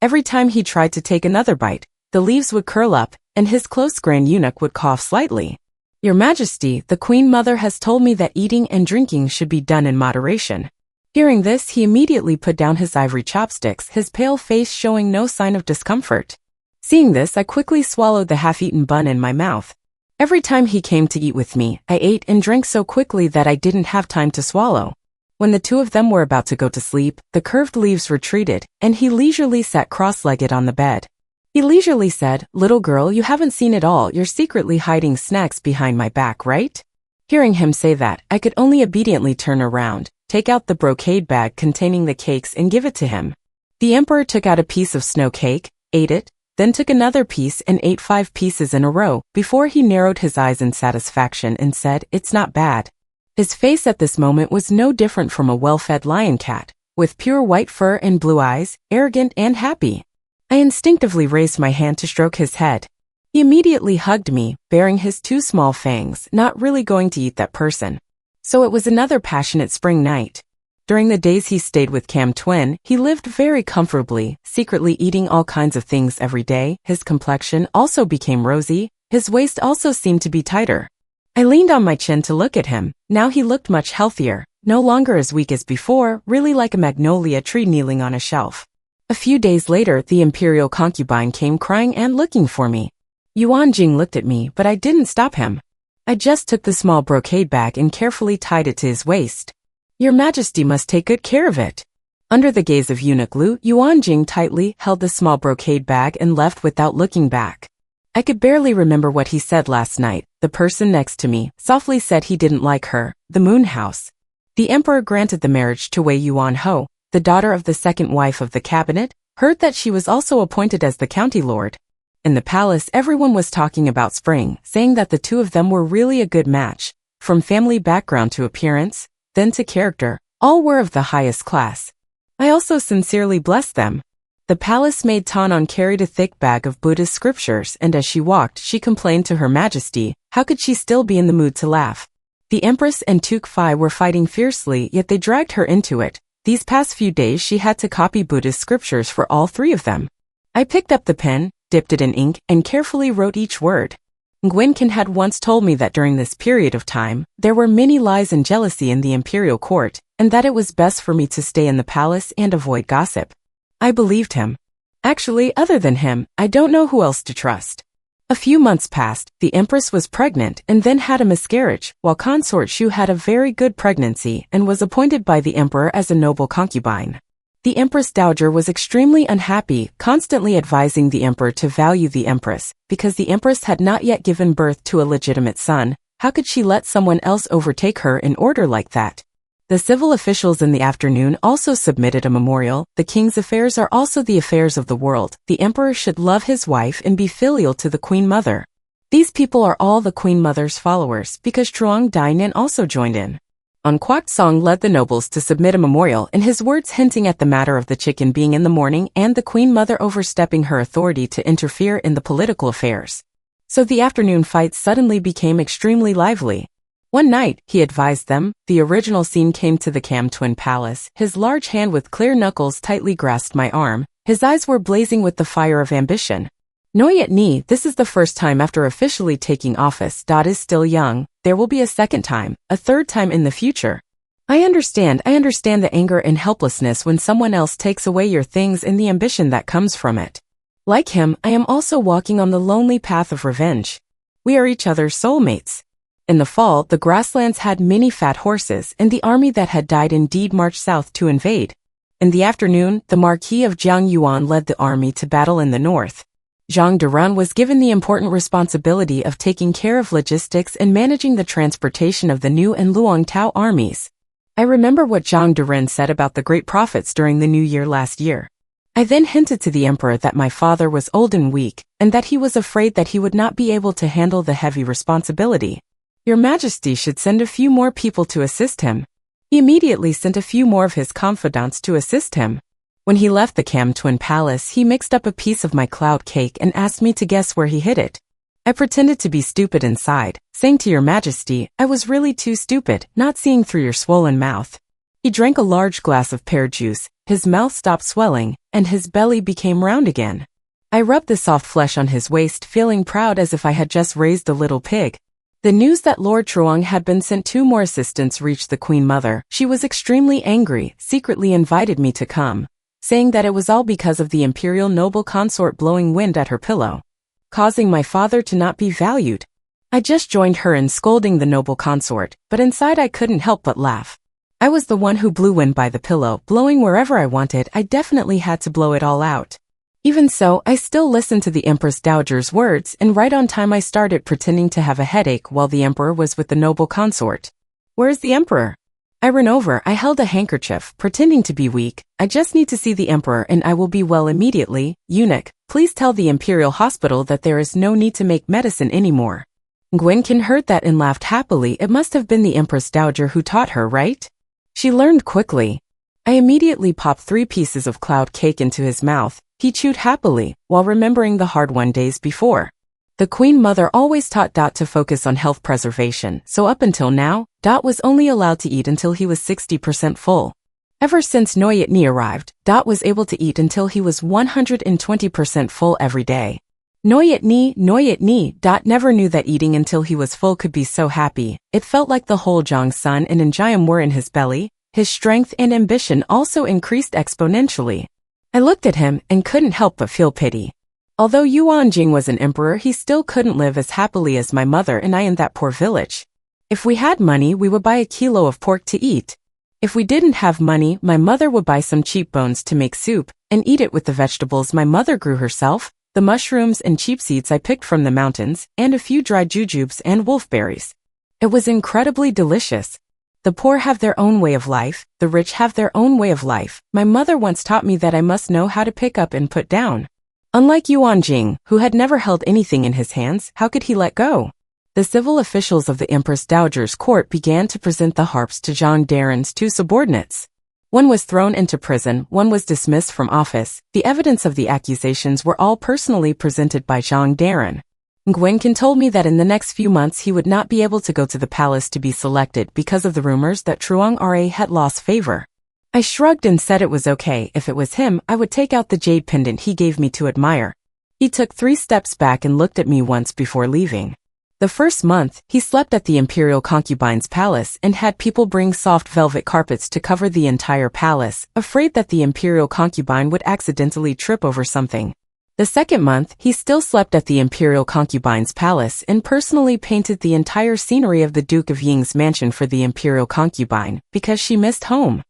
Speaker 1: Every time he tried to take another bite, the leaves would curl up, and his close-grained eunuch would cough slightly. Your Majesty, the Queen Mother has told me that eating and drinking should be done in moderation. Hearing this, he immediately put down his ivory chopsticks, his pale face showing no sign of discomfort. Seeing this, I quickly swallowed the half-eaten bun in my mouth. Every time he came to eat with me, I ate and drank so quickly that I didn't have time to swallow. When the 2 of them were about to go to sleep, the curved leaves retreated, and he leisurely sat cross-legged on the bed. He leisurely said, Little girl, you haven't seen it all. You're secretly hiding snacks behind my back, right? Hearing him say that, I could only obediently turn around, take out the brocade bag containing the cakes and give it to him. The emperor took out a piece of snow cake, ate it, then took another piece and ate 5 pieces in a row, before he narrowed his eyes in satisfaction and said, It's not bad. His face at this moment was no different from a well-fed lion cat, with pure white fur and blue eyes, arrogant and happy. I instinctively raised my hand to stroke his head. He immediately hugged me, baring his 2 small fangs, not really going to eat that person. So it was another passionate spring night. During the days he stayed with Cam Twin, he lived very comfortably, secretly eating all kinds of things every day. His complexion also became rosy. His waist also seemed to be tighter. I leaned on my chin to look at him. Now he looked much healthier, no longer as weak as before, really like a magnolia tree kneeling on a shelf. A few days later, the imperial concubine came crying and looking for me. Yuan Jing looked at me, but I didn't stop him. I just took the small brocade bag and carefully tied it to his waist. Your Majesty must take good care of it. Under the gaze of eunuch Lu, Yuan Jing tightly held the small brocade bag and left without looking back. I could barely remember what he said last night. The person next to me softly said he didn't like her, the moon house. The emperor granted the marriage to Wei Yuan Ho, the daughter of the second wife of the cabinet, heard that she was also appointed as the county lord. In the palace, everyone was talking about Spring, saying that the two of them were really a good match. From family background to appearance, then to character, all were of the highest class. I also sincerely blessed them. The palace maid Tanon carried a thick bag of Buddhist scriptures, and as she walked, she complained to Her Majesty, how could she still be in the mood to laugh? The Empress and Tuk Fai were fighting fiercely, yet they dragged her into it. These past few days she had to copy Buddhist scriptures for all three of them. I picked up the pen, dipped it in ink, and carefully wrote each word. Nguyen had once told me that during this period of time, there were many lies and jealousy in the imperial court, and that it was best for me to stay in the palace and avoid gossip. I believed him. Actually, other than him, I don't know who else to trust. A few months passed, the Empress was pregnant and then had a miscarriage, while Consort Shu had a very good pregnancy and was appointed by the Emperor as a noble concubine. The Empress Dowager was extremely unhappy, constantly advising the Emperor to value the Empress, because the Empress had not yet given birth to a legitimate son. How could she let someone else overtake her in order like that? The civil officials in the afternoon also submitted a memorial. The king's affairs are also the affairs of the world. The emperor should love his wife and be filial to the queen mother. These people are all the queen mother's followers because Truong Dainan also joined in. Kwok Song led the nobles to submit a memorial, in his words hinting at the matter of the chicken being in the morning and the queen mother overstepping her authority to interfere in the political affairs. So the afternoon fight suddenly became extremely lively. One night, he advised them, the original scene came to the Cam Twin Palace. His large hand with clear knuckles tightly grasped my arm. His eyes were blazing with the fire of ambition. Noyat Ni, this is the first time after officially taking office. Is still young. There will be a second time, a third time in the future. I understand the anger and helplessness when someone else takes away your things and the ambition that comes from it. Like him, I am also walking on the lonely path of revenge. We are each other's soulmates. In the fall, the grasslands had many fat horses, and the army that had died indeed marched south to invade. In the afternoon, the Marquis of Jiang Yuan led the army to battle in the north. Zhang Duran was given the important responsibility of taking care of logistics and managing the transportation of the New and Luong Tao armies. I remember what Zhang Duran said about the great prophets during the New Year last year. I then hinted to the emperor that my father was old and weak, and that he was afraid that he would not be able to handle the heavy responsibility. Your Majesty should send a few more people to assist him. He immediately sent a few more of his confidants to assist him. When he left the Cam Twin Palace, he mixed up a piece of my cloud cake and asked me to guess where he hid it. I pretended to be stupid inside, saying to Your Majesty, I was really too stupid, not seeing through your swollen mouth. He drank a large glass of pear juice, his mouth stopped swelling, and his belly became round again. I rubbed the soft flesh on his waist, feeling proud as if I had just raised a little pig. The news that Lord Truong had been sent 2 more assistants reached the Queen Mother. She was extremely angry, secretly invited me to come, saying that it was all because of the imperial noble consort blowing wind at her pillow, causing my father to not be valued. I just joined her in scolding the noble consort, but inside I couldn't help but laugh. I was the one who blew wind by the pillow, blowing wherever I wanted. I definitely had to blow it all out. Even so, I still listened to the Empress Dowager's words, and right on time I started pretending to have a headache while the Emperor was with the noble consort. Where is the Emperor? I ran over, I held a handkerchief, pretending to be weak. I just need to see the Emperor and I will be well immediately. Eunuch, please tell the Imperial Hospital that there is no need to make medicine anymore. Nguyen heard that and laughed happily. It must have been the Empress Dowager who taught her, right? She learned quickly. I immediately popped 3 pieces of cloud cake into his mouth. He chewed happily, while remembering the hard-won days before. The Queen Mother always taught Dot to focus on health preservation, so up until now, Dot was only allowed to eat until he was 60% full. Ever since Noyat Ni arrived, Dot was able to eat until he was 120% full every day. Noyat Ni, Dot never knew that eating until he was full could be so happy. It felt like the whole Zhang Sun and Njayam were in his belly. His strength and ambition also increased exponentially. I looked at him and couldn't help but feel pity. Although Yuan Jing was an emperor, he still couldn't live as happily as my mother and I in that poor village. If we had money, we would buy a kilo of pork to eat. If we didn't have money, my mother would buy some cheap bones to make soup and eat it with the vegetables my mother grew herself, the mushrooms and cheap seeds I picked from the mountains, and a few dried jujubes and wolfberries. It was incredibly delicious. The poor have their own way of life, the rich have their own way of life. My mother once taught me that I must know how to pick up and put down. Unlike Yuan Jing, who had never held anything in his hands, how could he let go? The civil officials of the Empress Dowager's court began to present the harps to Zhang Daren's two subordinates. One was thrown into prison, one was dismissed from office. The evidence of the accusations were all personally presented by Zhang Daren. Nguyen told me that in the next few months he would not be able to go to the palace to be selected because of the rumors that Truong Ra had lost favor. I shrugged and said it was okay. If it was him, I would take out the jade pendant he gave me to admire. He took 3 steps back and looked at me once before leaving. The first month, he slept at the imperial concubine's palace and had people bring soft velvet carpets to cover the entire palace, afraid that the imperial concubine would accidentally trip over something. The second month, he still slept at the imperial concubine's palace and personally painted the entire scenery of the Duke of Ying's mansion for the imperial concubine, because she missed home.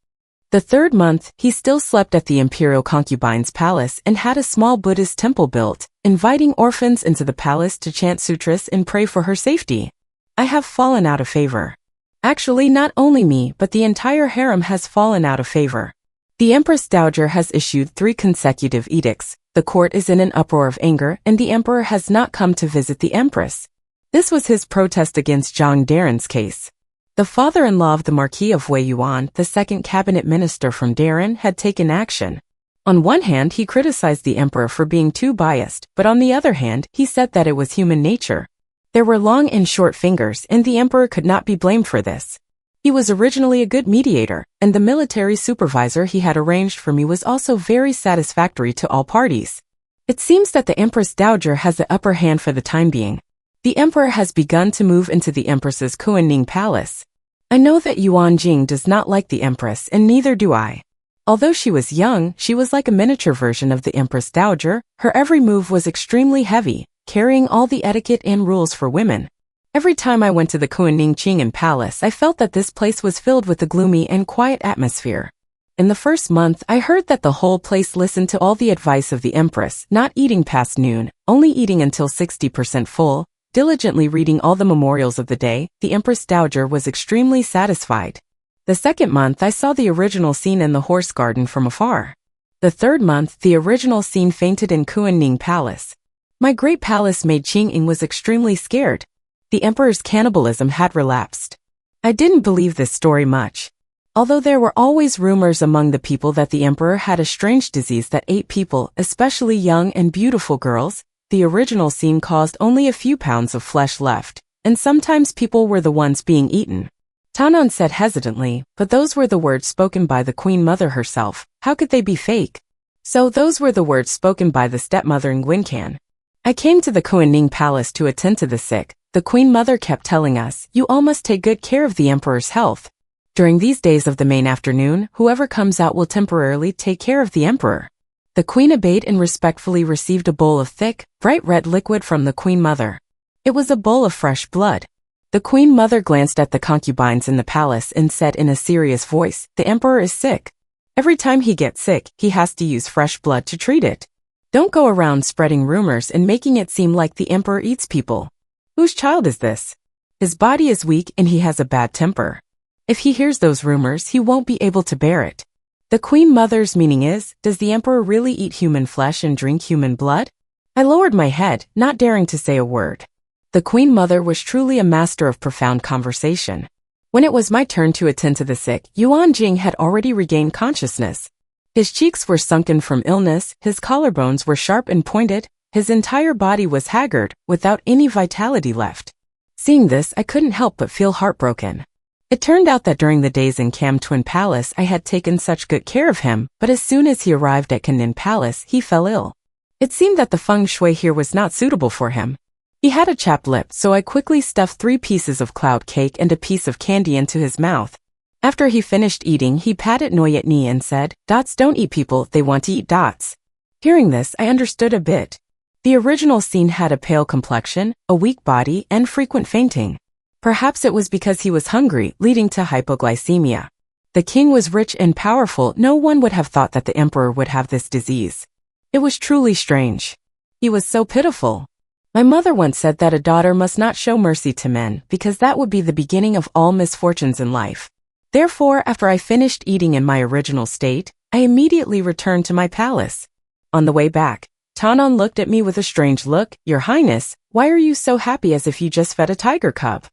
Speaker 1: The third month, he still slept at the imperial concubine's palace and had a small Buddhist temple built, inviting orphans into the palace to chant sutras and pray for her safety. I have fallen out of favor. Actually, not only me, but the entire harem has fallen out of favor. The Empress Dowager has issued 3 consecutive edicts. The court is in an uproar of anger, and the emperor has not come to visit the empress. This was his protest against Zhang Daren's case. The father-in-law of the Marquis of Wei Yuan, the second cabinet minister from Daren, had taken action. On one hand, he criticized the emperor for being too biased, but on the other hand, he said that it was human nature. There were long and short fingers, and the emperor could not be blamed for this. He was originally a good mediator, and the military supervisor he had arranged for me was also very satisfactory to all parties. It seems that the Empress Dowager has the upper hand for the time being. The emperor has begun to move into the empress's Kuanning palace. I know that Yuan Jing does not like the empress, and neither do I. Although she was young, she was like a miniature version of the Empress Dowager. Her every move was extremely heavy, carrying all the etiquette and rules for women. Every time I went to the Kuanning Qing'an Palace, I felt that this place was filled with a gloomy and quiet atmosphere. In the first month, I heard that the whole place listened to all the advice of the empress, not eating past noon, only eating until 60% full, diligently reading all the memorials of the day. The Empress Dowager was extremely satisfied. The second month, I saw the original scene in the horse garden from afar. The third month, the original scene fainted in Kuanning Palace. My great palace maid Qing'ing was extremely scared. The emperor's cannibalism had relapsed. I didn't believe this story much. Although there were always rumors among the people that the emperor had a strange disease that ate people, especially young and beautiful girls, the original scene caused only a few pounds of flesh left, and sometimes people were the ones being eaten. Tanon said hesitantly, but those were the words spoken by the Queen Mother herself. How could they be fake? So those were the words spoken by the stepmother Nguyen. I came to the Kuanning Palace to attend to the sick. The Queen Mother kept telling us, "You all must take good care of the emperor's health. During these days of the main afternoon, whoever comes out will temporarily take care of the emperor." The Queen obeyed and respectfully received a bowl of thick, bright red liquid from the Queen Mother. It was a bowl of fresh blood. The Queen Mother glanced at the concubines in the palace and said in a serious voice, "The emperor is sick. Every time he gets sick, he has to use fresh blood to treat it. Don't go around spreading rumors and making it seem like the emperor eats people. Whose child is this? His body is weak and he has a bad temper. If he hears those rumors, he won't be able to bear it." The Queen Mother's meaning is, does the emperor really eat human flesh and drink human blood? I lowered my head, not daring to say a word. The Queen Mother was truly a master of profound conversation. When it was my turn to attend to the sick, Yuan Jing had already regained consciousness. His cheeks were sunken from illness, his collarbones were sharp and pointed, his entire body was haggard, without any vitality left. Seeing this, I couldn't help but feel heartbroken. It turned out that during the days in Cam Twin Palace I had taken such good care of him, but as soon as he arrived at Kanin Palace, he fell ill. It seemed that the feng shui here was not suitable for him. He had a chapped lip, so I quickly stuffed 3 pieces of cloud cake and a piece of candy into his mouth. After he finished eating, he patted Noyetni and said, "Dots don't eat people, they want to eat dots." Hearing this, I understood a bit. The original scene had a pale complexion, a weak body, and frequent fainting. Perhaps it was because he was hungry, leading to hypoglycemia. The king was rich and powerful. No one would have thought that the emperor would have this disease. It was truly strange. He was so pitiful. My mother once said that a daughter must not show mercy to men, because that would be the beginning of all misfortunes in life. Therefore, after I finished eating in my original state, I immediately returned to my palace. On the way back, Tanon looked at me with a strange look. "Your Highness, why are you so happy as if you just fed a tiger cub?"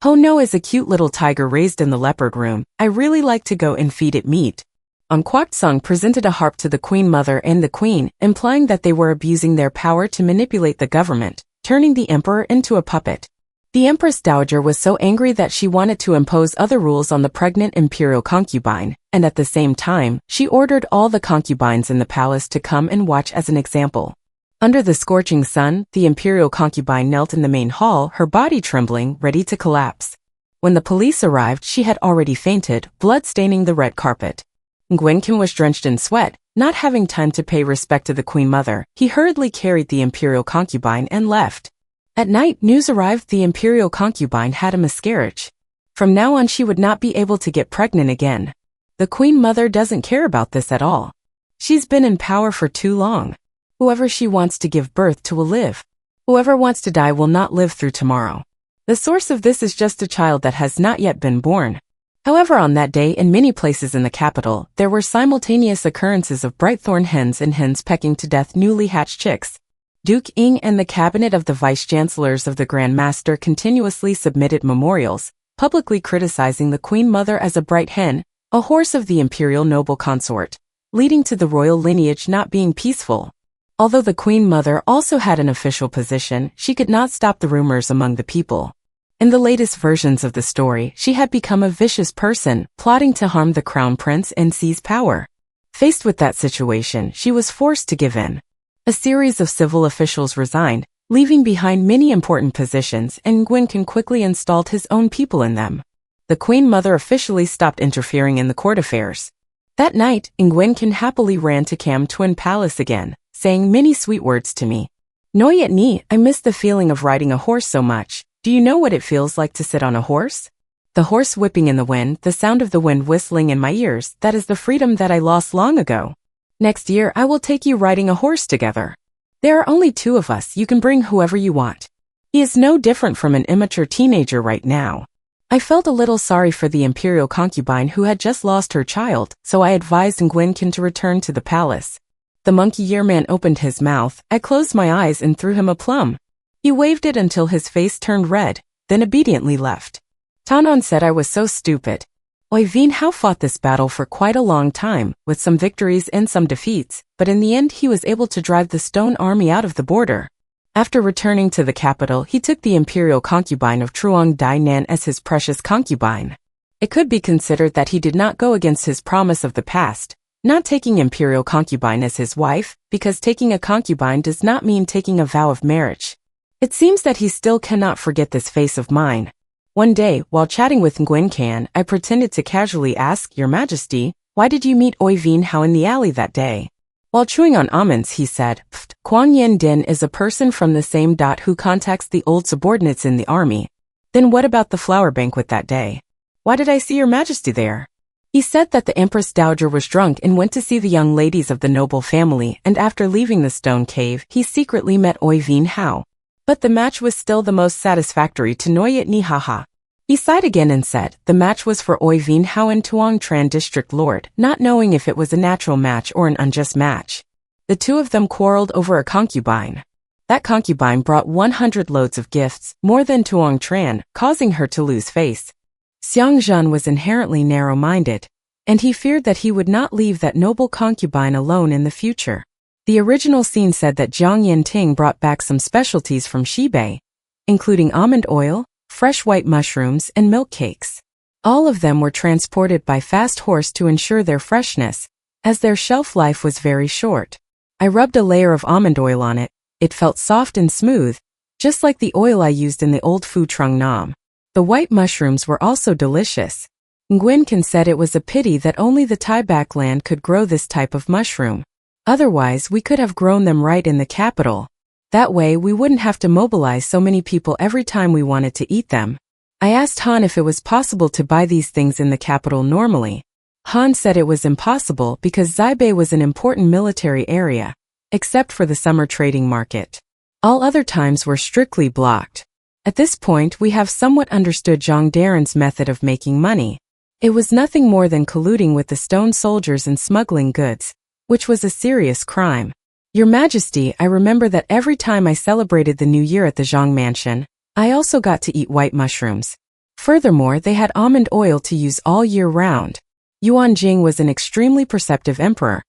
Speaker 1: "Oh no, is a cute little tiger raised in the leopard room. I really like to go and feed it meat." Kwaktsung presented a harp to the Queen Mother and the Queen, implying that they were abusing their power to manipulate the government, turning the emperor into a puppet. The Empress Dowager was so angry that she wanted to impose other rules on the pregnant imperial concubine, and at the same time, she ordered all the concubines in the palace to come and watch as an example. Under the scorching sun, the imperial concubine knelt in the main hall, her body trembling, ready to collapse. When the police arrived, she had already fainted, blood staining the red carpet. Gwenkin was drenched in sweat. Not having time to pay respect to the Queen Mother, he hurriedly carried the imperial concubine and left. At night, news arrived the imperial concubine had a miscarriage. From now on she would not be able to get pregnant again. The Queen Mother doesn't care about this at all. She's been in power for too long. Whoever she wants to give birth to will live. Whoever wants to die will not live through tomorrow. The source of this is just a child that has not yet been born. However, on that day, in many places in the capital, there were simultaneous occurrences of bright-thorn hens and hens pecking to death newly hatched chicks. Duke Ing and the cabinet of the vice-chancellors of the Grand Master continuously submitted memorials, publicly criticizing the Queen Mother as a bright hen, a horse of the imperial noble consort, leading to the royal lineage not being peaceful. Although the Queen Mother also had an official position, she could not stop the rumors among the people. In the latest versions of the story, she had become a vicious person, plotting to harm the crown prince and seize power. Faced with that situation, she was forced to give in. A series of civil officials resigned, leaving behind many important positions, and Gwenkin quickly installed his own people in them. The Queen Mother officially stopped interfering in the court affairs. That night, Gwenkin happily ran to Cam Twin Palace again, saying many sweet words to me. "Noyetni, I miss the feeling of riding a horse so much. Do you know what it feels like to sit on a horse? The horse whipping in the wind, the sound of the wind whistling in my ears, that is the freedom that I lost long ago. Next year, I will take you riding a horse together. There are only 2 of us, you can bring whoever you want." He is no different from an immature teenager right now. I felt a little sorry for the imperial concubine who had just lost her child, so I advised Gwenkin to return to the palace. The monkey-ear man opened his mouth. I closed my eyes and threw him a plum. He waved it until his face turned red, then obediently left. Tanon said I was so stupid. Oivin Hao fought this battle for quite a long time, with some victories and some defeats, but in the end he was able to drive the stone army out of the border. After returning to the capital, he took the imperial concubine of Truong Dai Nan as his precious concubine. It could be considered that he did not go against his promise of the past, not taking imperial concubine as his wife, because taking a concubine does not mean taking a vow of marriage. It seems that he still cannot forget this face of mine. One day, while chatting with Gwenkan, I pretended to casually ask, "Your Majesty, why did you meet Oivin Hao in the alley that day?" While chewing on almonds, he said, "Pfft, Kwang Yen Din is a person from the same dot who contacts the old subordinates in the army. Then what about the flower banquet that day? Why did I see Your Majesty there?" He said that the Empress Dowager was drunk and went to see the young ladies of the noble family, and after leaving the stone cave, he secretly met Oivin Hao. But the match was still the most satisfactory to Noyet Ni Haha. He sighed again and said the match was for Oivin Hao and Tuong Tran District Lord, not knowing if it was a natural match or an unjust match. The 2 of them quarreled over a concubine. That concubine brought 100 loads of gifts, more than Tuong Tran, causing her to lose face. Xiang Zhan was inherently narrow-minded, and he feared that he would not leave that noble concubine alone in the future. The original scene said that Jiang Yanting brought back some specialties from Xibei, including almond oil, fresh white mushrooms, and milk cakes. All of them were transported by fast horse to ensure their freshness, as their shelf life was very short. I rubbed a layer of almond oil on it. It felt soft and smooth, just like the oil I used in the old Phu Trung Nam. The white mushrooms were also delicious. Nguyen Can said it was a pity that only the Thai backland could grow this type of mushroom. Otherwise, we could have grown them right in the capital. That way, we wouldn't have to mobilize so many people every time we wanted to eat them. I asked Han if it was possible to buy these things in the capital normally. Han said it was impossible because Xibei was an important military area, except for the summer trading market. All other times were strictly blocked. At this point, we have somewhat understood Zhang Daren's method of making money. It was nothing more than colluding with the stone soldiers and smuggling goods, which was a serious crime. Your Majesty, I remember that every time I celebrated the New Year at the Zhang Mansion, I also got to eat white mushrooms. Furthermore, they had almond oil to use all year round. Yuan Jing was an extremely perceptive emperor,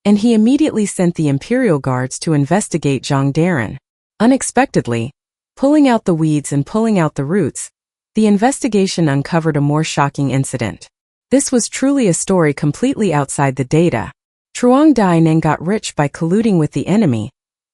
Speaker 1: and he immediately sent the imperial guards to investigate Zhang Daren. Unexpectedly, pulling out the weeds and pulling out the roots, the investigation uncovered a more shocking incident. This was truly a story completely outside the data. Truong Dai Neng got rich by colluding with the enemy,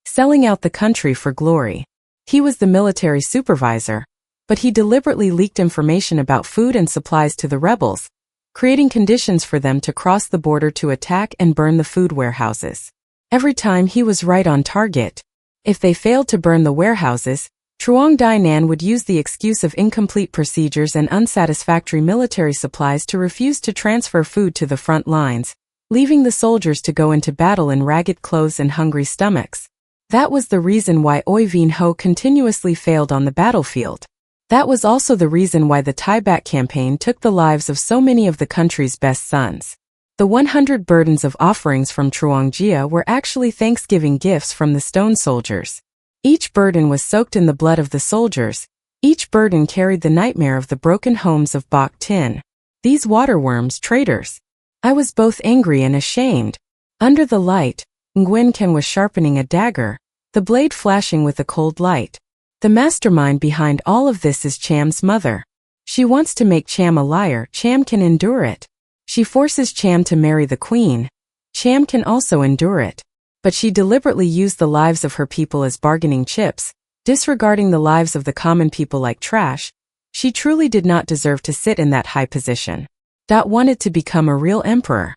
Speaker 1: selling out the country for glory. He was the military supervisor, but he deliberately leaked information about food and supplies to the rebels, creating conditions for them to cross the border to attack and burn the food warehouses. Every time he was right on target. If they failed to burn the warehouses, Truong Dai Nan would use the excuse of incomplete procedures and unsatisfactory military supplies to refuse to transfer food to the front lines, leaving the soldiers to go into battle in ragged clothes and hungry stomachs. That was the reason why Oi Vien Ho continuously failed on the battlefield. That was also the reason why the Thai back campaign took the lives of so many of the country's best sons. The 100 burdens of offerings from Truong Jia were actually Thanksgiving gifts from the stone soldiers. Each burden was soaked in the blood of the soldiers. Each burden carried the nightmare of the broken homes of Bok Tin. These waterworms, traitors. I was both angry and ashamed. Under the light, Nguyen Can was sharpening a dagger, the blade flashing with a cold light. The mastermind behind all of this is Cham's mother. She wants to make Cham a liar. Cham can endure it. She forces Cham to marry the queen. Cham can also endure it. But she deliberately used the lives of her people as bargaining chips, disregarding the lives of the common people like trash. She truly did not deserve to sit in that high position. Dot wanted to become a real emperor.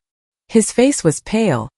Speaker 1: His face was pale.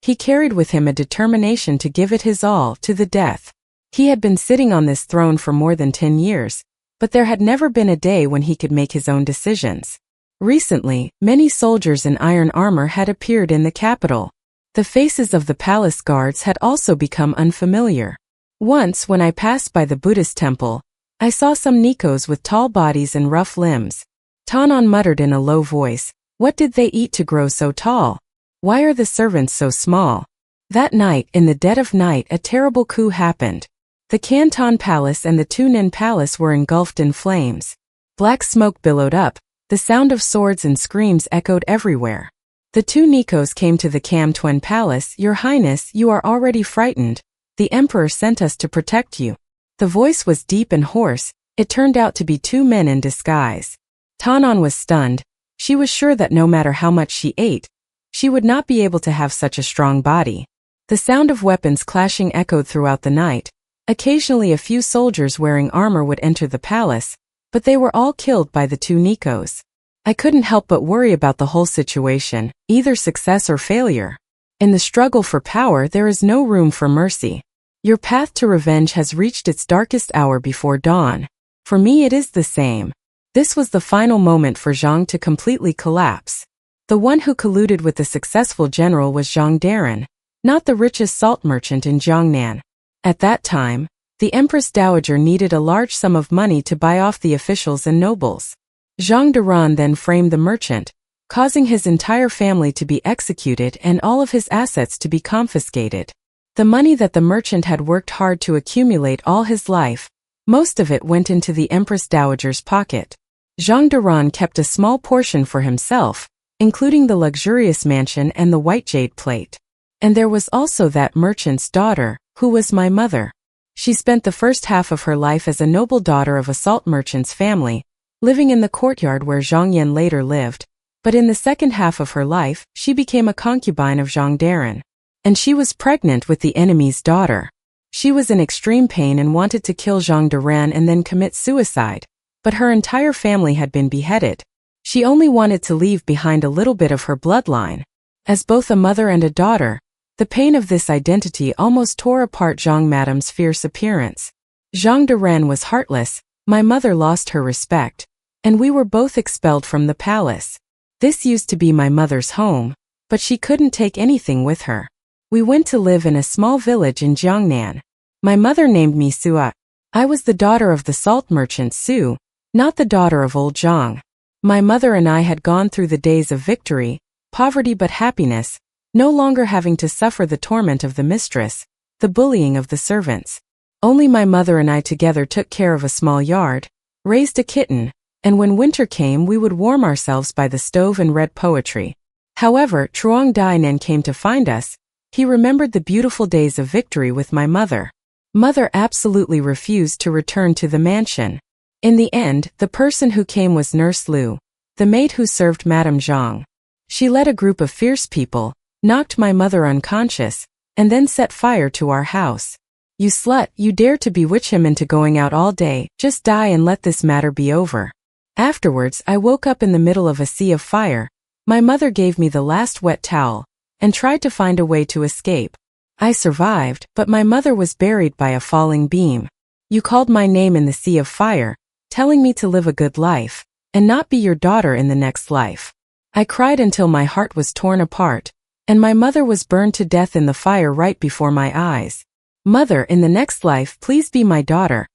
Speaker 1: He carried with him a determination to give it his all to the death. He had been sitting on this throne for more than 10 years, but there had never been a day when he could make his own decisions. Recently, many soldiers in iron armor had appeared in the capital. The faces of the palace guards had also become unfamiliar. Once, when I passed by the Buddhist temple, I saw some Nikos with tall bodies and rough limbs. Tanan muttered in a low voice, "What did they eat to grow so tall? Why are the servants so small?" That night, in the dead of night, a terrible coup happened. The Canton Palace and the Tunin Palace were engulfed in flames. Black smoke billowed up, the sound of swords and screams echoed everywhere. The two Nikos came to the Cam Tuen Palace. "Your Highness, you are already frightened. The Emperor sent us to protect you." The voice was deep and hoarse. It turned out to be two men in disguise. Tanan was stunned. She was sure that no matter how much she ate, she would not be able to have such a strong body. The sound of weapons clashing echoed throughout the night. Occasionally a few soldiers wearing armor would enter the palace, but they were all killed by the two Nikos. I couldn't help but worry about the whole situation, either success or failure. In the struggle for power, there is no room for mercy. Your path to revenge has reached its darkest hour before dawn. For me, it is the same. This was the final moment for Zhang to completely collapse. The one who colluded with the successful general was Zhang Daren, not the richest salt merchant in Jiangnan. At that time, the Empress Dowager needed a large sum of money to buy off the officials and nobles. Zhang Duran then framed the merchant, causing his entire family to be executed and all of his assets to be confiscated. The money that the merchant had worked hard to accumulate all his life, most of it went into the Empress Dowager's pocket. Zhang Duran kept a small portion for himself, including the luxurious mansion and the white jade plate. And there was also that merchant's daughter, who was my mother. She spent the first half of her life as a noble daughter of a salt merchant's family, living in the courtyard where Zhang Yan later lived, but in the second half of her life, she became a concubine of Zhang Daren. And she was pregnant with the enemy's daughter. She was in extreme pain and wanted to kill Zhang Daren and then commit suicide, but her entire family had been beheaded. She only wanted to leave behind a little bit of her bloodline. As both a mother and a daughter, the pain of this identity almost tore apart Zhang Madam's fierce appearance. Zhang Daren was heartless, my mother lost her respect, and we were both expelled from the palace. This used to be my mother's home, but she couldn't take anything with her. We went to live in a small village in Jiangnan. My mother named me Sua. I was the daughter of the salt merchant Su, not the daughter of old Zhang. My mother and I had gone through the days of victory, poverty but happiness, no longer having to suffer the torment of the mistress, the bullying of the servants. Only my mother and I together took care of a small yard, raised a kitten, and when winter came we would warm ourselves by the stove and read poetry. However, Truong Dainan came to find us. He remembered the beautiful days of victory with my mother. Mother absolutely refused to return to the mansion. In the end, the person who came was Nurse Lu, the maid who served Madame Zhang. She led a group of fierce people, knocked my mother unconscious, and then set fire to our house. You slut, you dare to bewitch him into going out all day, just die and let this matter be over. Afterwards, I woke up in the middle of a sea of fire. My mother gave me the last wet towel, and tried to find a way to escape. I survived, but my mother was buried by a falling beam. You called my name in the sea of fire, telling me to live a good life, and not be your daughter in the next life. I cried until my heart was torn apart, and my mother was burned to death in the fire right before my eyes. Mother, in the next life, please be my daughter,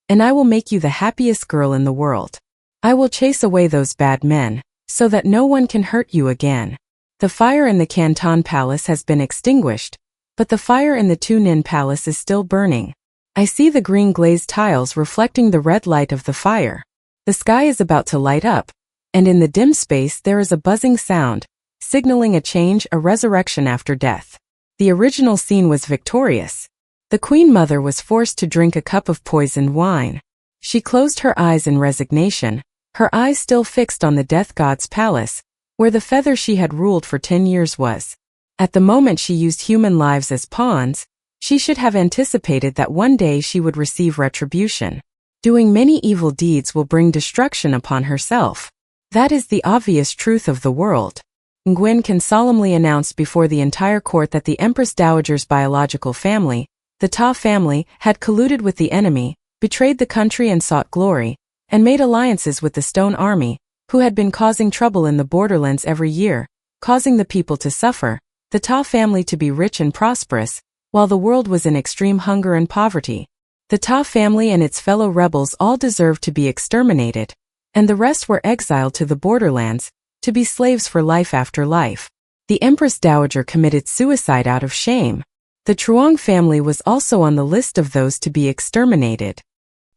Speaker 1: and I will make you the happiest girl in the world. I will chase away those bad men, so that no one can hurt you again. The fire in the Canton Palace has been extinguished, but the fire in the Tunin Palace is still burning. I see the green glazed tiles reflecting the red light of the fire. The sky is about to light up, and in the dim space there is a buzzing sound, signaling a change, a resurrection after death. The original scene was victorious. The Queen Mother was forced to drink a cup of poisoned wine. She closed her eyes in resignation, her eyes still fixed on the Death God's palace, where the feather she had ruled for 10 years was. At the moment she used human lives as pawns, she should have anticipated that one day she would receive retribution. Doing many evil deeds will bring destruction upon herself. That is the obvious truth of the world. Nguyen can solemnly announce before the entire court that the Empress Dowager's biological family, the Ta family, had colluded with the enemy, betrayed the country and sought glory, and made alliances with the Stone Army, who had been causing trouble in the borderlands every year, causing the people to suffer, the Ta family to be rich and prosperous, while the world was in extreme hunger and poverty. The Ta family and its fellow rebels all deserved to be exterminated, and the rest were exiled to the borderlands, to be slaves for life after life. The Empress Dowager committed suicide out of shame. The Truong family was also on the list of those to be exterminated.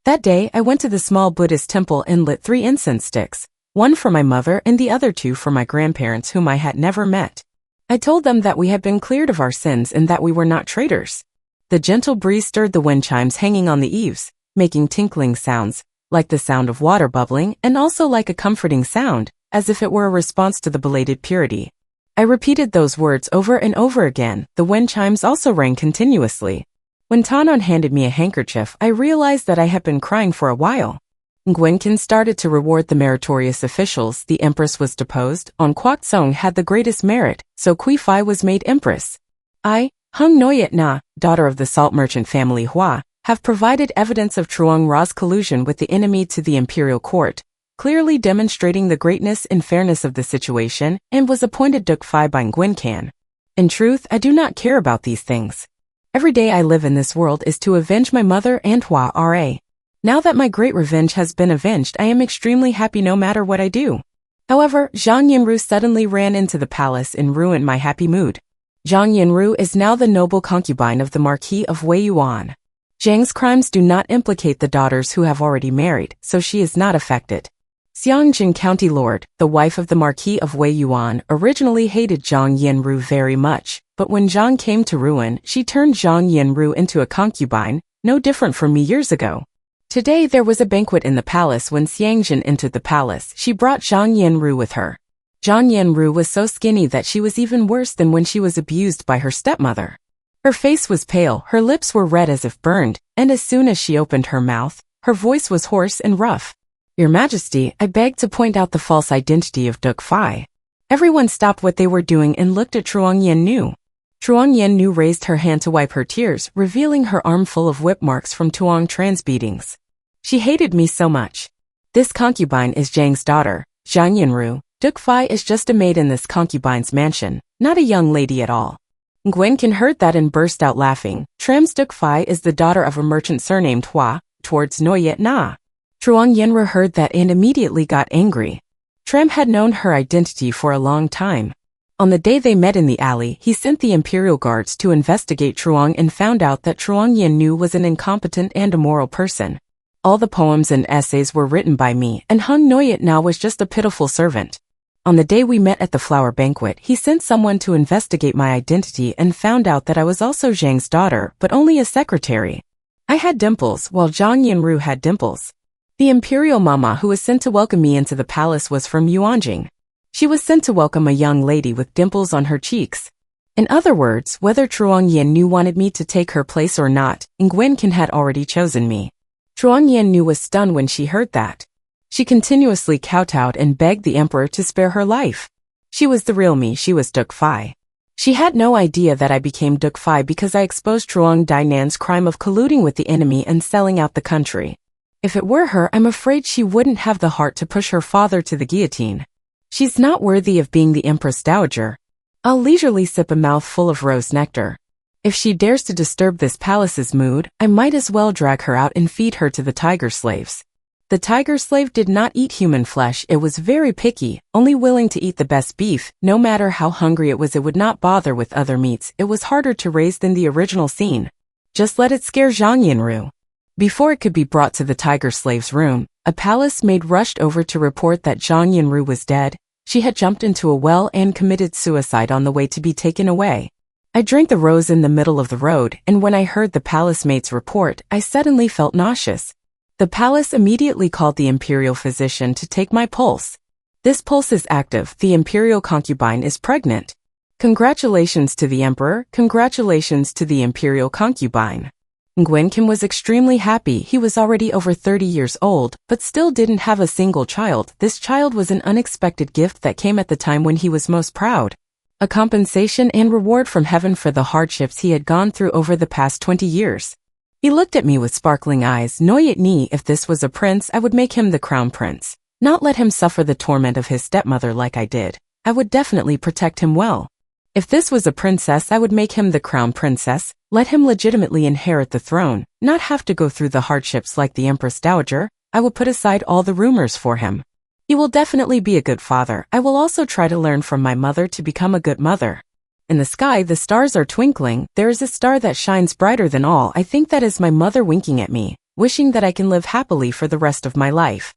Speaker 1: That day, I went to the small Buddhist temple and lit 3 incense sticks, one for my mother and the other 2 for my grandparents whom I had never met. I told them that we had been cleared of our sins and that we were not traitors. The gentle breeze stirred the wind chimes hanging on the eaves, making tinkling sounds, like the sound of water bubbling and also like a comforting sound, as if it were a response to the belated purity. I repeated those words over and over again. The wind chimes also rang continuously. When Tanon handed me a handkerchief, I realized that I had been crying for a while. Nguyen started to reward the meritorious officials. The empress was deposed. On Kwok Song had the greatest merit, so Kui Fai was made empress. I, Hung Noyet Na, daughter of the salt merchant family Hua, have provided evidence of Truong Ra's collusion with the enemy to the imperial court, clearly demonstrating the greatness and fairness of the situation, and was appointed Duk Phai by Nguyen Can. In truth, I do not care about these things. Every day I live in this world is to avenge my mother and Hua Ra. Now that my great revenge has been avenged, I am extremely happy no matter what I do. However, Zhang Yinru suddenly ran into the palace and ruined my happy mood. Zhang Yinru is now the noble concubine of the Marquis of Wei Yuan. Zhang's crimes do not implicate the daughters who have already married, so she is not affected. Xiangjin County Lord, the wife of the Marquis of Wei Yuan, originally hated Zhang Yinru very much, but when Zhang came to ruin, she turned Zhang Yinru into a concubine, no different from me years ago. Today there was a banquet in the palace. When Xiangjin entered the palace, she brought Zhang Yanru with her. Zhang Yanru was so skinny that she was even worse than when she was abused by her stepmother. Her face was pale, her lips were red as if burned, and as soon as she opened her mouth, her voice was hoarse and rough. "Your Majesty, I beg to point out the false identity of Duke Fai." Everyone stopped what they were doing and looked at Chuang Yannu. Chuang Yannu raised her hand to wipe her tears, revealing her arm full of whip marks from Tuong Tran's beatings. "She hated me so much. This concubine is Zhang's daughter, Zhang Yanru. Duke Fai is just a maid in this concubine's mansion, not a young lady at all." Nguyen heard that and burst out laughing. Tram's Duke Fai is the daughter of a merchant surnamed Hua, towards Noyet Na. Chuang Yanru heard that and immediately got angry. Tram had known her identity for a long time. On the day they met in the alley, he sent the imperial guards to investigate Chuang and found out that Chuang Yannu was an incompetent and immoral person. All the poems and essays were written by me, and Hung Noyet Na was just a pitiful servant. On the day we met at the flower banquet, he sent someone to investigate my identity and found out that I was also Zhang's daughter, but only a secretary. I had dimples, while Zhang Yanru had dimples. The imperial mama who was sent to welcome me into the palace was from Yuanjing. She was sent to welcome a young lady with dimples on her cheeks. In other words, whether Chuang Yannu wanted me to take her place or not, Nguyen had already chosen me. Chuang Yannu was stunned when she heard that. She continuously kowtowed and begged the emperor to spare her life. She was the real me, she was Duke Fai. She had no idea that I became Duke Fai because I exposed Chuang Dainan's crime of colluding with the enemy and selling out the country. If it were her, I'm afraid she wouldn't have the heart to push her father to the guillotine. She's not worthy of being the Empress Dowager. I'll leisurely sip a mouthful of rose nectar. If she dares to disturb this palace's mood, I might as well drag her out and feed her to the tiger slaves. The tiger slave did not eat human flesh, it was very picky, only willing to eat the best beef. No matter how hungry it would not bother with other meats. It was harder to raise than the original scene. Just let it scare Zhang Yanru. Before it could be brought to the tiger slave's room, a palace maid rushed over to report that Zhang Yanru was dead. She had jumped into a well and committed suicide on the way to be taken away. I drank the rose in the middle of the road, and when I heard the palace maid's report, I suddenly felt nauseous. The palace immediately called the imperial physician to take my pulse. This pulse is active, the imperial concubine is pregnant. Congratulations to the emperor, congratulations to the imperial concubine. Nguyen was extremely happy. He was already over 30 years old, but still didn't have a single child. This child was an unexpected gift that came at the time when he was most proud. A compensation and reward from heaven for the hardships he had gone through over the past 20 years. He looked at me with sparkling eyes. Noyet Ni, if this was a prince, I would make him the crown prince. Not let him suffer the torment of his stepmother like I did. I would definitely protect him well. If this was a princess, I would make him the crown princess. Let him legitimately inherit the throne, not have to go through the hardships like the Empress Dowager. I will put aside all the rumors for him. He will definitely be a good father. I will also try to learn from my mother to become a good mother. In the sky, the stars are twinkling. There is a star that shines brighter than all. I think that is my mother winking at me, wishing that I can live happily for the rest of my life.